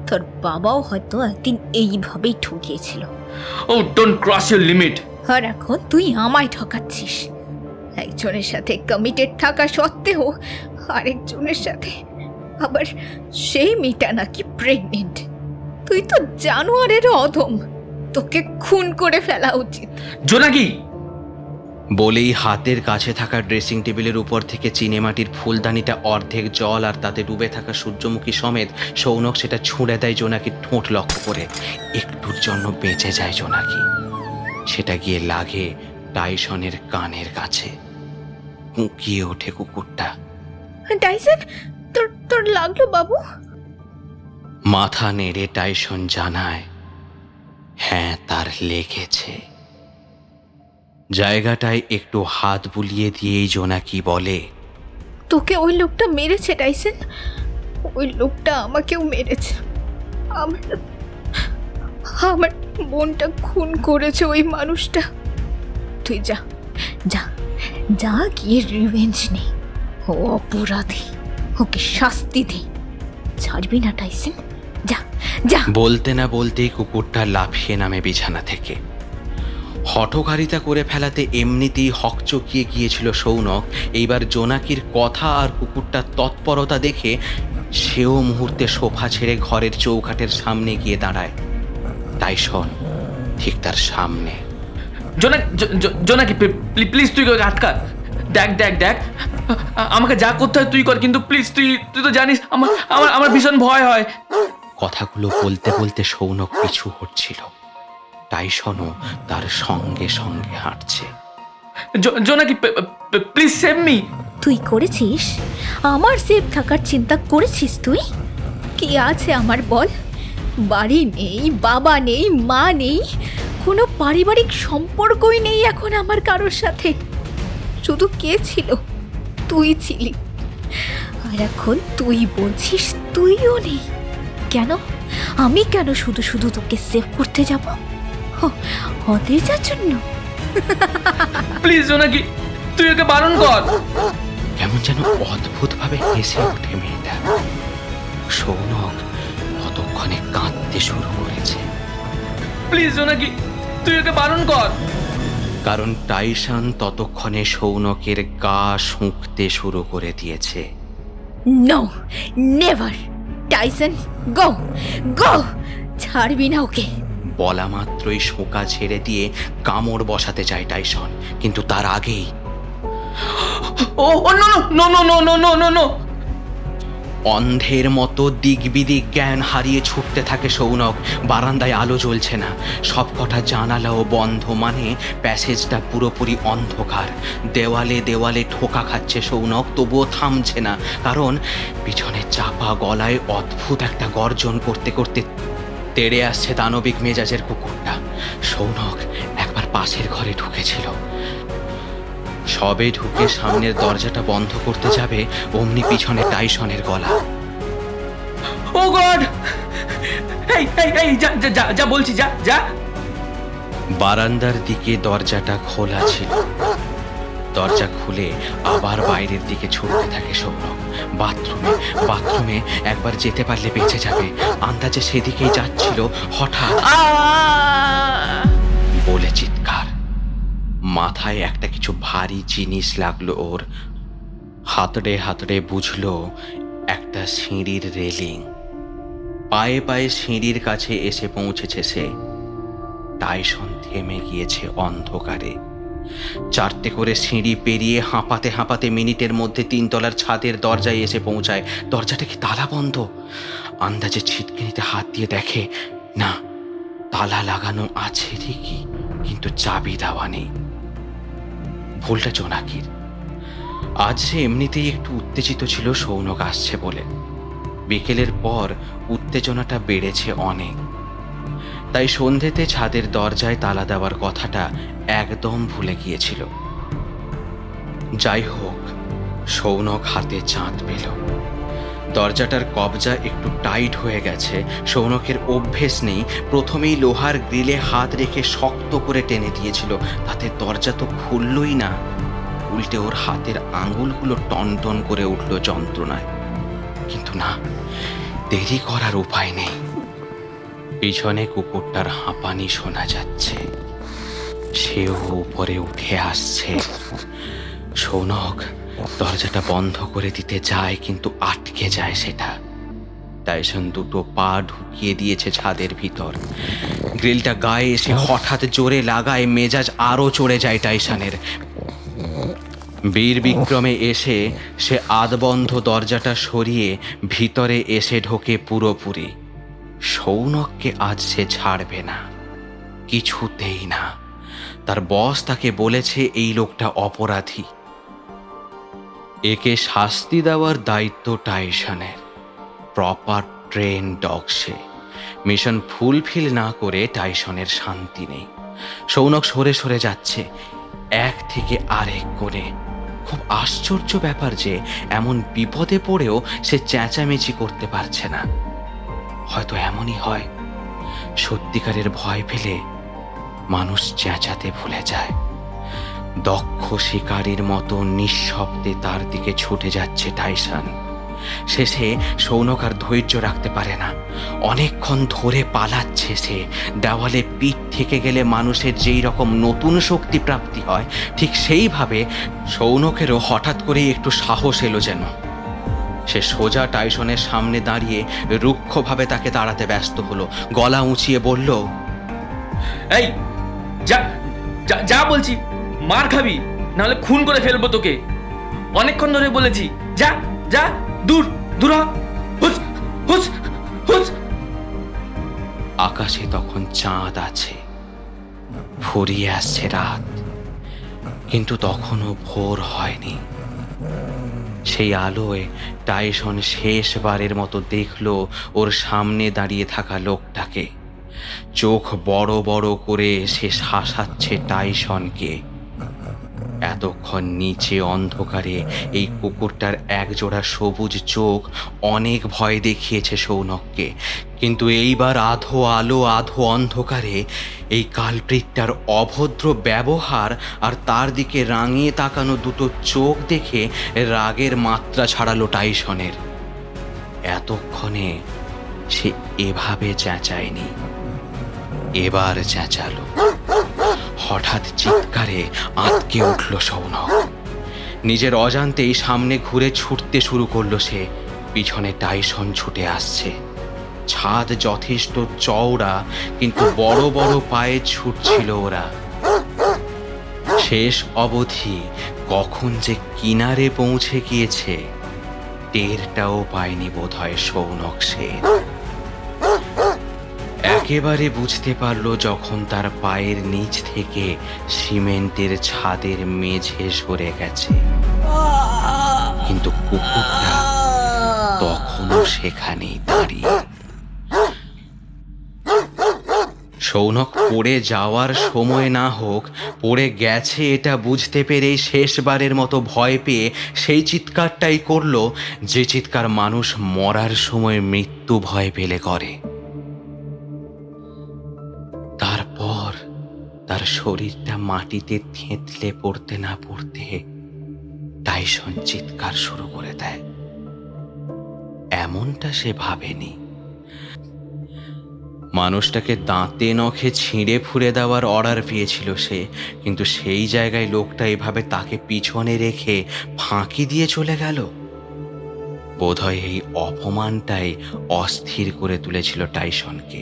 তোর বাবাও হয়তো একদিন এইভাবেই ঠকিয়েছিল। ও ডোন্ট ক্রস ইউর লিমিট। আর এখন তুই আমায় ঠকাচ্ছিস। একজনের সাথে কমিটেড থাকা সত্ত্বেও আরেকজনের সাথে, আবার সেই মেয়েটা নাকি প্রেগনেন্ট। তুই তো জানোয়ারের অধম, তোকে খুন করে ফেলা উচিত। জোনাকি বলেই হাতের কাছে থাকা ড্রেসিং টেবিলের উপর থেকে চিনেমাটির ফুলদানিটা অর্ধেক জল আর তাতে ডুবে থাকা সূর্যমুখী সমেত সৌনক সেটা ছুঁড়ে দেয় জোনাকির ঠোঁট লক্ষ্য করে। একটুর জন্য বেঁচে যায় জোনাকি। সেটা গিয়ে লাগে টাইসনের কানের কাছে। কুঁকিয়ে ওঠে কুকুরটা। টাইসন, তোর লাগলো বাবু? মাথা নেড়ে টাইসন জানায়, হ্যাঁ তার লেগেছে। জায়গাটায় একটু হাত বুলিয়ে দিয়েই জোনাকি বলে, তোকে ওই লোকটা মেরেছে টাইসন, ওই লোকটা আমাকেও মেরেছে। আমার বোনটা খুন করেছে ওই মানুষটা। তুই যা যা যা গিয়ে রিভেঞ্জ নে। ও অপরাধী, ওকে শাস্তি দে। ছাড়বি না টাইসন, যা যা। বলতে না বলতেই কুকুরটা লাফিয়ে নামে বিছানা থেকে। হঠকারিতা করে ফেলাতে এমনিতেই হকচকিয়ে গিয়েছিল সৌনক। এইবার জোনাকির কথা আর কুকুরটার তৎপরতা দেখে সেও মুহূর্তে সোফা ছেড়ে ঘরের চৌকাঠের সামনে গিয়ে দাঁড়ায়। টাইসন ঠিক তার সামনে। জোনাকি প্লিজ তুই ওকে আটকা। দেখ দেখ দেখ, আমাকে যা করতে হয় তুই কর, কিন্তু প্লিজ তুই তো জানিস আমার ভীষণ ভয় হয়। কথাগুলো বলতে বলতে সৌনক পিছু হটছিল। টাইসনও তার সঙ্গে সঙ্গে হাঁটছে। জোনাকি প্লিজ সেভ মি। তুই করেছিস? আমার সেফ থাকার চিন্তা করেছিস তুই? কি আছে আমার বল? বাড়ি নেই, বাবা নেই, মা নেই, কোনো পারিবারিক সম্পর্কই নেই এখন আমার কারোর সাথে। শুধু কে ছিল? তুই ছিলি। আর এখন তুই বলছিস তুইও নেই। কেন? আমি কেন শুধু শুধু তোকে সেভ করতে যাব? অদ্রিজার জন্য? প্লিজ জোনাকি, তুই ওকে বারণ কর। কেমন যেন অদ্ভুত ভাবে হেসে ওঠে মেয়েটা। সৌনক ততক্ষণে কাঁদতে শুরু করেছে। প্লিজ জোনাকি, তুই ওকে বারণ কর। কারণ টাইসন ততক্ষণে সৌনকের গা শুঁকতে শুরু করে দিয়েছে। No, never. Tyson, go go, ছাড়বি না ওকে। বলা মাত্রই শোঁকা ছেড়ে দিয়ে কামড় বসাতে চায় টাইসন, কিন্তু তার আগেই নো। অন্ধের মতো দিক বিদিক জ্ঞান হারিয়ে ছুটতে থাকে সৌনক। বারান্দায় আলো জ্বলছে না, সবকটা জানালাও বন্ধ, মানে প্যাসেজটা পুরোপুরি অন্ধকার। দেওয়ালে দেওয়ালে ঠোকা খাচ্ছে সৌনক, তবুও থামছে না। কারণ পিছনে চাপা গলায় অদ্ভুত একটা গর্জন করতে করতে তেড়ে আসছে দানবিক মেজাজের কুকুরটা। সৌনক একবার পাশের ঘরে ঢুকেছিল। সবে ঢুকে সামনের দরজাটা বন্ধ করতে যাবে, অমনি পিছনে টাইসনের গলা। ও গড! এই যা বলছি, যা। বারান্দার দিকে দরজাটা খোলা ছিল। দরজা খুলে আবার বাইরের দিকে ছুটতে থাকে সৌনক। বাথরুমে একবার যেতে পারলে বেঁচে যাবে, আন্দাজে সেদিকেই যাচ্ছিল। হঠাৎ বলে চিৎকার। মাথায় একটা কিছু ভারী জিনিস লাগলো ওর। হাতড়ে বুঝলো একটা সিঁড়ির রেলিং। পায়ে পায়ে সিঁড়ির কাছে এসে পৌঁছেছে সে। টাইসন থেমে গিয়েছে অন্ধকারে। 4টে করে সিঁড়ি পেরিয়ে হাঁপাতে মিনিটের মধ্যে 3 তলার ছাদের দরজায় এসে পৌঁছায়। দরজাটা কি তালা বন্ধ? আন্দাজে ছিটকিনিতে হাত দিয়ে দেখে, না, তালা লাগানো আছে ঠিকই, কিন্তু চাবি দেওয়া নেই। ভুলটা জোনাকির। আজ সে এমনিতেই একটু উত্তেজিত ছিল সৌনক আসছে বলে। বিকেলের পর উত্তেজনাটা বেড়েছে অনেক। তাই সন্ধেতে ছাদের দরজায় তালা দেওয়ার কথাটা একদম ভুলে গিয়েছিল। যাই হোক, সৌনক হাতে চাঁদ পেল। দরজাটার কবজা একটু টাইট হয়ে গেছে। সৌনকের অভ্যেস নেই। প্রথমেই লোহার গ্রিলে হাত রেখে শক্ত করে টেনে দিয়েছিল, তাতে দরজা তো খুললই না, উল্টে ওর হাতের আঙুলগুলো টনটন করে উঠল যন্ত্রণায়। কিন্তু না, দেরি করার উপায় নেই। পিছনে কুকুরটার হাঁপানি শোনা যাচ্ছে। সেও উপরে উঠে আসছে। সৌনক দরজাটা বন্ধ করে দিতে যায়, কিন্তু আটকে যায় সেটা। টাইসন 2টো পা ঢুকিয়ে দিয়েছে ছাদের ভিতর। গ্রিলটা গায়ে এসে হঠাৎ জোরে লাগায়, মেজাজ আরো চড়ে যায় টাইসনের। বীর বিক্রমে এসে সে আধবন্ধ দরজাটা সরিয়ে ভিতরে এসে ঢোকে পুরোপুরি। সৌনককে আজ সে ছাড়বে না, কিছুতেই না। তার বস তাকে বলেছে এই লোকটা অপরাধী, একে শাস্তি দেওয়ার দায়িত্ব টাইসনের। প্রপার ট্রেন ডগ সে। মিশন ফুলফিল না করে টাইসনের শান্তি নেই। সৌনক সরে সরে যাচ্ছে, এক থেকে আরেক করে। খুব আশ্চর্য ব্যাপার যে এমন বিপদে পড়েও সে চেঁচামেচি করতে পারছে না। হয়তো এমনই হয়, সত্যিকারের ভয় পেলে মানুষ চেঁচাতে ভুলে যায়। দক্ষ শিকারীর মতো নিঃশব্দে তার দিকে ছুটে যাচ্ছে টাইসন। শেষে সৌনক আর ধৈর্য রাখতে পারে না, অনেকক্ষণ ধরে পালাচ্ছে সে। দেওয়ালে পিঠ থেকে গেলে মানুষের যেই রকম নতুন শক্তি প্রাপ্তি হয়, ঠিক সেইভাবে সৌনকেরও হঠাৎ করেই একটু সাহস এলো যেন। সে সোজা টাইসনের সামনে দাঁড়িয়ে রুক্ষভাবে তাকে তাড়াতে ব্যস্ত হলো, গলা উঁচিয়ে বলল, এই যা যা যা বলছি, মার খাবি, নাহলে খুন করে ফেলবো তোকে। অনেকক্ষণ ধরে বলেছি, যা যা, দূর দূর হ, হুস হুস হুস। আকাশে তখন চাঁদ আছে, ফুরিয়ে আসছে রাত, কিন্তু তখনও ভোর হয়নি। সেই আলোয় টাইসন শেষবারের মতো দেখলো ওর সামনে দাঁড়িয়ে থাকা লোকটাকে। চোখ বড় বড় করে সে শাসাচ্ছে টাইসনকে। এতক্ষণ নিচে অন্ধকারে এই কুকুরটার একজোড়া সবুজ চোখ অনেক ভয় দেখিয়েছে সৌনককে, কিন্তু এইবার আধো আলো আধো অন্ধকারে এই কালপ্রিটটার অভদ্র ব্যবহার আর তার দিকে রাঙিয়ে তাকানো দুটো চোখ দেখে রাগের মাত্রা ছাড়ালো টাইসনের। এতক্ষণে সে এভাবে চেঁচায়নি, এবার চেঁচালো। হঠাৎ চিৎকারে আঁতকে উঠল সৌনক। নিজের অজান্তেই সামনে ঘুরে ছুটতে শুরু করলো সে। পিছনে টাইসন ছুটে আসছে। ছাদ যথেষ্ট চওড়া, কিন্তু বড় বড় পায়ে ছুটছিল ওরা। শেষ অবধি কখন যে কিনারে পৌঁছে গিয়েছে টেরটাও পায়নি বোধহয় সৌনক সেন। একেবারে বুঝতে পারলো যখন তার পায়ের নিচ থেকে সিমেন্টের ছাদের মেঝে সরে গেছে, কিন্তু কুকুরটা তখনও সেখানেই দাঁড়িয়ে। সৌনক পড়ে যাওয়ার সময় না হোক, পড়ে গেছে এটা বুঝতে পেরেই শেষবারের মতো ভয় পেয়ে সেই চিৎকারটাই করলো যে চিৎকার মানুষ মরার সময় মৃত্যু ভয় পেলে করে। তারপর তার শরীরটা মাটিতে থেঁতলে পড়তে না পড়তে টাইসন চিৎকার শুরু করে দেয়। এমনটা সে ভাবেনি। মানুষটাকে দাঁতে নখে ছিঁড়ে ফুঁড়ে দেওয়ার অর্ডার পেয়েছিল সে, কিন্তু সেই জায়গায় লোকটা এভাবে তাকে পিছনে রেখে ফাঁকি দিয়ে চলে গেল। বোধহয় এই অপমানটাই অস্থির করে তুলেছিল টাইসনকে।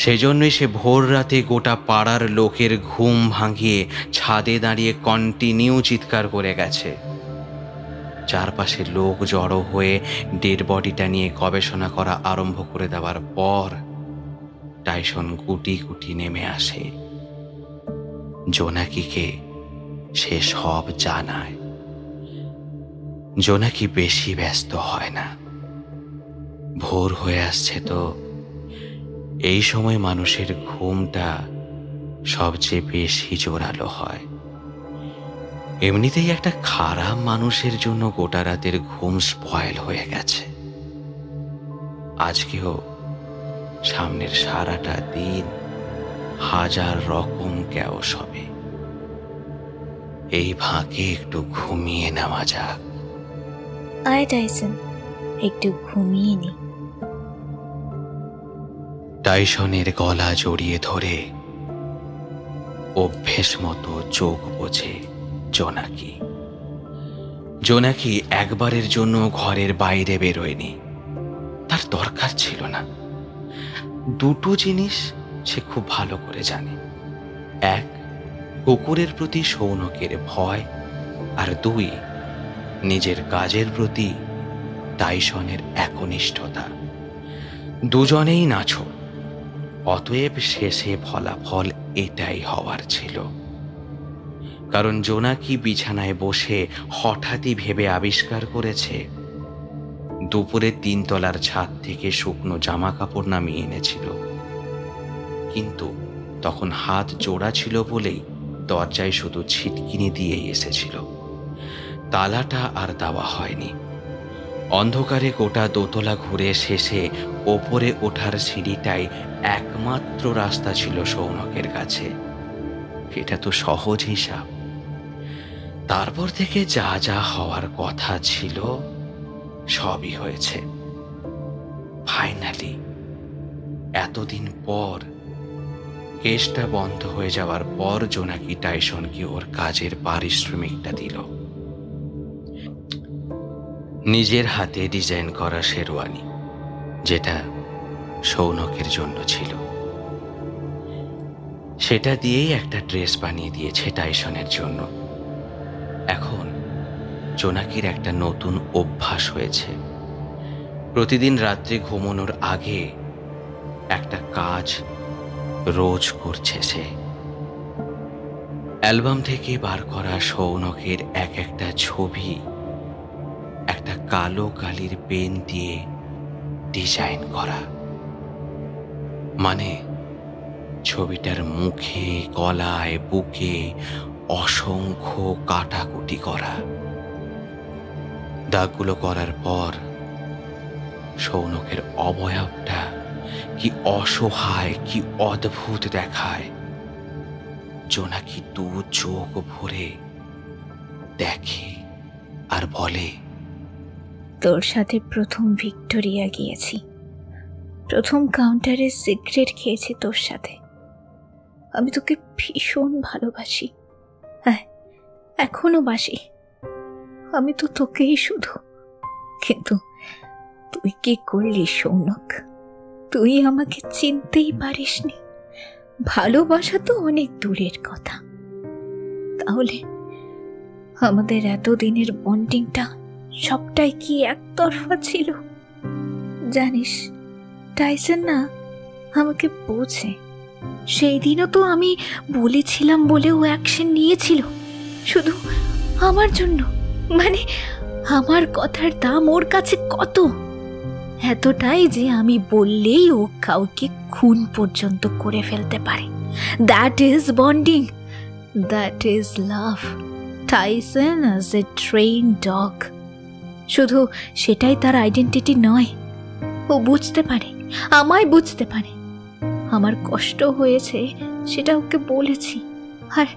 সেজন্যই সে ভোর রাতে গোটা পাড়ার লোকের ঘুম ভাঙিয়ে ছাদে দাঁড়িয়ে কন্টিনিউ চিৎকার করে গেছে। চারপাশে লোক জড়ো হয়ে ডেড বডিটা নিয়ে গবেষণা করা আরম্ভ করে দেওয়ার পর টাইসন গুটি গুটি নেমে আসে। জোনাকিকে সে সব জানায়। জোনাকি বেশি ব্যস্ত হয় না। ভোর হয়ে আসছে তো, এই সময় মানুষের ঘুমটা সবচেয়ে বেশি জোরালো হয়। এমনিতেই একটা খারাপ মানুষের জন্য গোটা রাতের ঘুম স্পয়েল হয়ে গেছে। আজকেও সামনের সারাটা দিন হাজার রকম ক্যাওস হবে। এই ফাঁকে একটু ঘুমিয়ে নেওয়া যাক। আয় টাইসন, একটু ঘুমিয়ে নি। টাইসনের গলা জড়িয়ে ধরে অভ্যেস মতো চোখ বোঝে জোনাকি। জোনাকি একবারের জন্য ঘরের বাইরে বেরোয়নি, তার দরকার ছিল না। দুটো জিনিস সে খুব ভালো করে জানে। এক, কুকুরের প্রতি সৌনকের ভয়, আর দুই, নিজের কাজের প্রতি টাইসনের একনিষ্ঠতা। দুজনেই নাছোড়, অতএব শেষে ফলাফল এটাই হওয়ার ছিল। কারণ জোনাকি বিছানায় বসে হঠাৎই ভেবে আবিষ্কার করেছে দুপুরে 3 তলার ছাদ থেকে শুকনো জামা কাপড় নামিয়ে এনেছিল, কিন্তু তখন হাত জোড়া ছিল বলেই দরজায় শুধু ছিটকিনি দিয়েই এসেছিল। তালাটা আর দেওয়া হয়নি। অন্ধকারে গোটা দোতলা ঘুরে শেষে ওপরে ওঠার সিঁড়িটাই একমাত্র রাস্তা ছিল সৌনকের কাছে। এটা তো সহজ হিসাব। তারপর থেকে যা যা হওয়ার কথা ছিল সবই হয়েছে। ফাইনালি এতদিন পর, কেসটা বন্ধ হয়ে যাওয়ার পর জোনাকি টাইসনকে ওর কাজের পারিশ্রমিকটা দিল। নিজের হাতে ডিজাইন করা শেরওয়ানি, যেটা সৌনকের জন্য ছিল, সেটা দিয়েই একটা ড্রেস বানিয়ে দিয়েছে টাইসনের জন্য। এখন জোনাকির একটা নতুন অভ্যাস হয়েছে। প্রতিদিন রাত্রে ঘুমানোর আগে একটা কাজ রোজ করছে সে। অ্যালবাম থেকে বার করা সৌনকের এক একটা ছবি একটা কালো কালির পেন দিয়ে ডিজাইন করা, মানে ছবিটার মুখে, গলায়, বুকে অসংখ্য কাটাকুটি করা। দাগগুলো করার পর সৌনকের অবয়বটা কি অসহায়, কি অদ্ভুত দেখায়। জোনাকি দু চোখ ভরে দেখে আর বলে, তোর সাথে প্রথম ভিক্টোরিয়া গিয়েছি, প্রথম কাউন্টারে সিগারেট খেয়েছি তোর সাথে। আমি তোকে ভীষণ ভালোবাসি, হ্যাঁ এখনো বাসি। আমি তো তোকেই শুধু। কিন্তু তুই কি করলি সৌনক? তুই আমাকে চিনতেই পারিসনি। ভালোবাসা তো অনেক দূরের কথা, তাহলে আমাদের এতদিনের বন্ডিংটা সবটাই কি একতরফা ছিল? জানিস টাইসন না আমাকে বোঝে। সেই দিনও তো আমি বলেছিলাম বলে ও অ্যাকশন নিয়েছিল, শুধু আমার জন্য। মানে আমার কথার দাম ওর কাছে কত, এতটাই যে আমি বললেই ও কাউকে খুন পর্যন্ত করে ফেলতে পারে। That is bonding, that is love. Tyson as a train dog. শুধু সেটাই তার আইডেন্টিটি নয়, ও বুঝতে পারে, আমায় বুঝতে পারে। আমার কষ্ট হয়েছে সেটা ওকে বলেছি, আর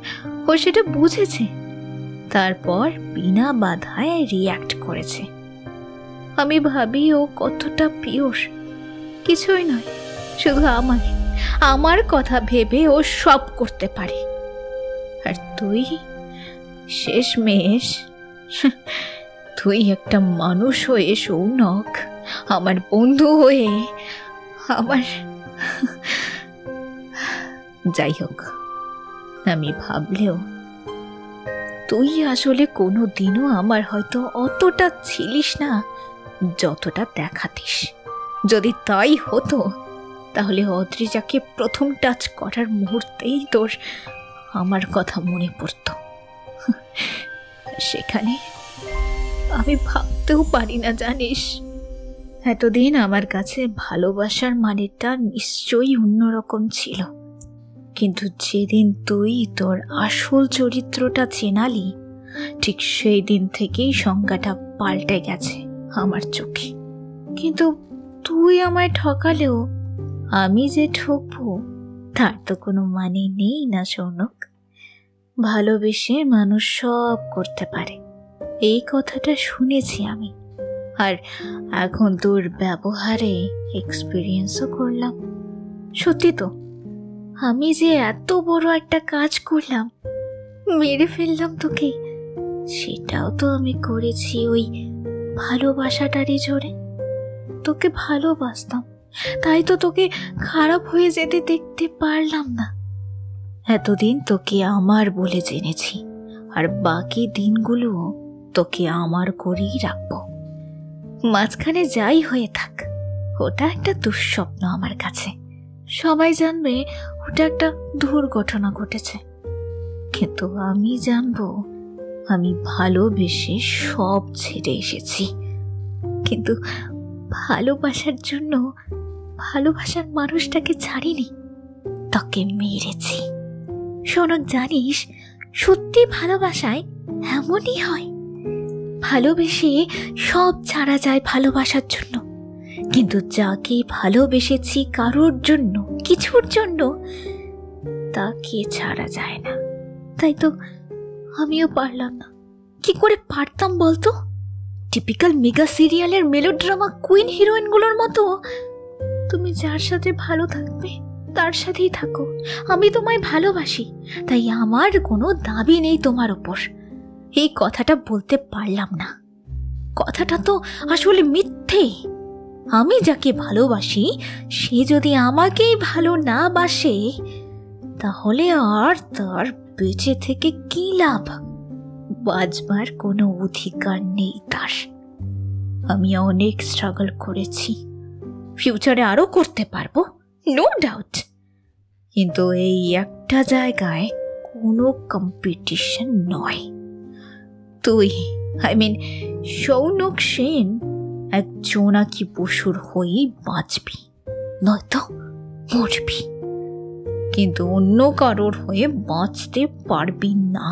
ও সেটা বুঝেছে। তারপর বিনা বাধায় রিয়্যাক্ট করেছে। আমি ভাবি ও কতটা পিওর। কিছুই নয়, শুধু আমার কথা ভেবে ও সব করতে পারে। আর তুই শেষমেশ, তুই একটা মানুষ হয়ে সৌনক, আমার বন্ধু হয়ে আমার, যাই হোক, আমি ভাবলেও তুই আসলে কোনো দিনও আমার হয়তো অতটা ছিলিস না যতটা দেখাতিস। যদি তাই হতো তাহলে অদ্রিজাকে প্রথম টাচ করার মুহূর্তেই তোর আমার কথা মনে পড়ত। সেখানে আমি ভাবতেও পারি না, জানিস। এতদিন আমার কাছে ভালোবাসার মানেটা নিশ্চয়ই অন্যরকম ছিল, কিন্তু যেদিন তুই তোর আসল চরিত্রটা চেনালি, ঠিক সেই দিন থেকেই সংজ্ঞাটা পাল্টে গেছে আমার চোখে। কিন্তু তুই আমায় ঠকালেও আমি যে ঠকবো তার তো কোনো মানে নেই না সৌনক। ভালোবেসে মানুষ সব করতে পারে, এই কথাটা শুনেছি আমি, আর এখন তোর ব্যবহারে এক্সপিরিয়েন্সও করলাম। সত্যি তো, আমি যে এত বড় একটা কাজ করলাম, মেরে ফেললাম তোকে, সেটাও তো আমি করেছি ওই ভালোবাসাটারই জোরে। তোকে ভালোবাসতাম, তাই তো তোকে খারাপ হয়ে যেতে দেখতে পারলাম না। এতদিন তোকে আমার বলে জেনেছি, আর বাকি দিনগুলো তোকে আমার করেই রাখবো। মাঝখানে যাই হয়ে থাক, ওটা একটা দুঃস্বপ্ন আমার কাছে। সবাই জানবে ওটা একটা দুর্ঘটনা ঘটেছে, কিন্তু আমি জানবো আমি ভালোবেসে সব ছেড়ে এসেছি। কিন্তু ভালোবাসার জন্য ভালোবাসার মানুষটাকে ছাড়িনি, তাকে মেরেছি। শোনক, জানিস সত্যি ভালোবাসায় এমনই হয়। ভালোবেসে সব ছাড়া যায় ভালোবাসার জন্য, কিন্তু যাকে ভালোবেসেছি কারোর জন্য, কিছুর জন্য, তাকে ছাড়া যায় না। তাই তো আমিও পারলাম না, কি করে পারতাম বলতো? টিপিক্যাল মেগা সিরিয়ালের মেলোড্রামা কুইন হিরোইনগুলোর মতো। তুমি যার সাথে ভালো থাকবে তার সাথেই থাকো, আমি তোমায় ভালোবাসি, তাই আমার কোনো দাবি নেই তোমার উপর। এই কথাটা বলতে পারলাম না। কথাটা তো আসলে মিথ্যে। আমি যাকে ভালোবাসি সে যদি আমাকেই ভালো না বাসে, তাহলে আর তার বেঁচে থেকে কি লাভ? বাঁচবার কোনো অধিকার নেই তার। আমি অনেক স্ট্রাগল করেছি, ফিউচারে আরো করতে পারবো, নো ডাউট। কিন্তু এই একটা জায়গায় কোনো কম্পিটিশন নয়। তুই সৌনক সেন এক জোনাকি পশুর হয়েই বাঁচবি, নয়তো মরবি, কিন্তু অন্য কারোর হয়ে বাঁচতে পারবি না।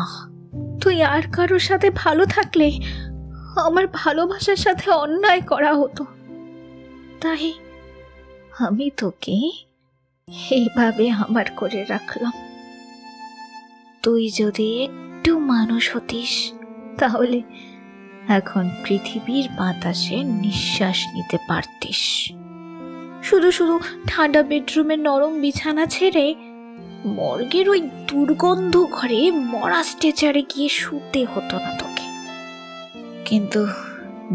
তুই আর কারোর সাথে ভালো থাকলে আমার ভালোবাসার সাথে অন্যায় করা হতো, তাই আমি তোকে এইভাবে আমার করে রাখলাম। তুই যদি একটু মানুষ হতিস তাহলে এখন পৃথিবীর বাতাসে নিঃশ্বাস নিতে পারতিস। শুধু শুধু ঠান্ডা বেডরুমের নরম বিছানা ছেড়ে মর্গের ওই দুর্গন্ধ ঘরে মরা স্ট্রেচারে গিয়ে শুতে হতো না তোকে। কিন্তু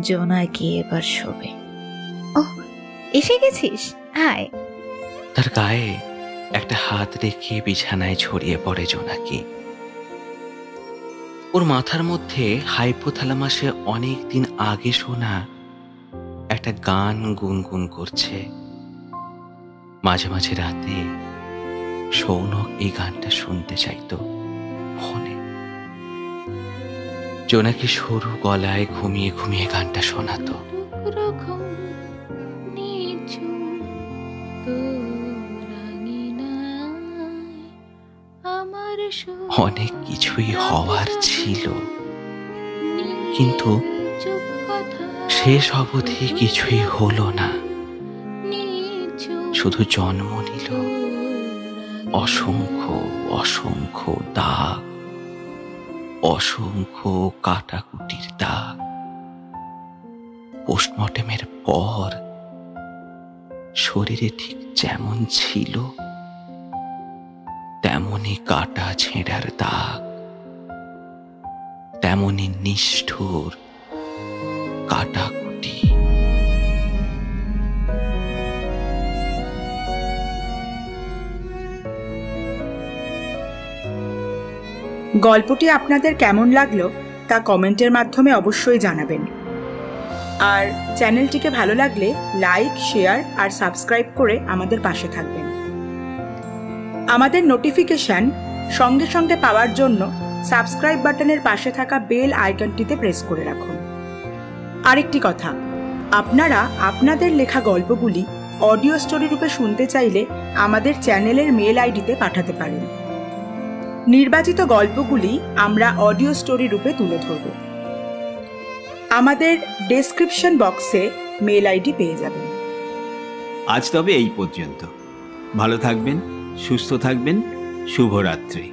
জোনাকি এবার শোবে। ও, এসে গেছিস? হায়। তার গায়ে একটা হাত রেখে বিছানায় ছড়িয়ে পড়ে জোনাকি। ওর মাথার মধ্যে হাইপোথ্যালামাসে অনেক দিন আগে শোনা একটা গান গুনগুন করছে। মাঝে মাঝে রাতে সৌনক এই গানটা শুনতে চাইতো ফোনে। জোনাকি সরু গলায় ঘুমিয়ে ঘুমিয়ে গানটা শোনাতো। অনেক কিছুই হওয়ার ছিল, কিন্তু শেষ অবধি কিছুই হলো না। শুধু জন্ম নিল অসংখ্য অসংখ্য দাগ, অসংখ্য কাটাকুটির দাগ। পোস্টমর্টেমের পর শরীরে ঠিক যেমন ছিল তেমনই কাটা ছেঁড়ার দাগ, তেমনই নিষ্ঠুর কাটাকুটি। গল্পটি আপনাদের কেমন লাগলো তা কমেন্টের মাধ্যমে অবশ্যই জানাবেন। আর চ্যানেলটিকে ভালো লাগলে লাইক, শেয়ার আর সাবস্ক্রাইব করে আমাদের পাশে থাকবেন। আমাদের নোটিফিকেশন সঙ্গে সঙ্গে পাওয়ার জন্য সাবস্ক্রাইব বাটনের পাশে থাকা বেল আইকনটিতে প্রেস করে রাখুন। আরেকটি কথা, আপনারা আপনাদের লেখা গল্পগুলি অডিও স্টোরি রূপে শুনতে চাইলে আমাদের চ্যানেলের মেল আইডিতে পাঠাতে পারেন। নির্বাচিত গল্পগুলি আমরা অডিও স্টোরি রূপে তুলে ধরব। আমাদের ডেসক্রিপশন বক্সে মেল আইডি পেয়ে যাবেন। আজ তবে এই পর্যন্ত। ভালো থাকবেন, সুস্থ থাকবেন। শুভরাত্রি।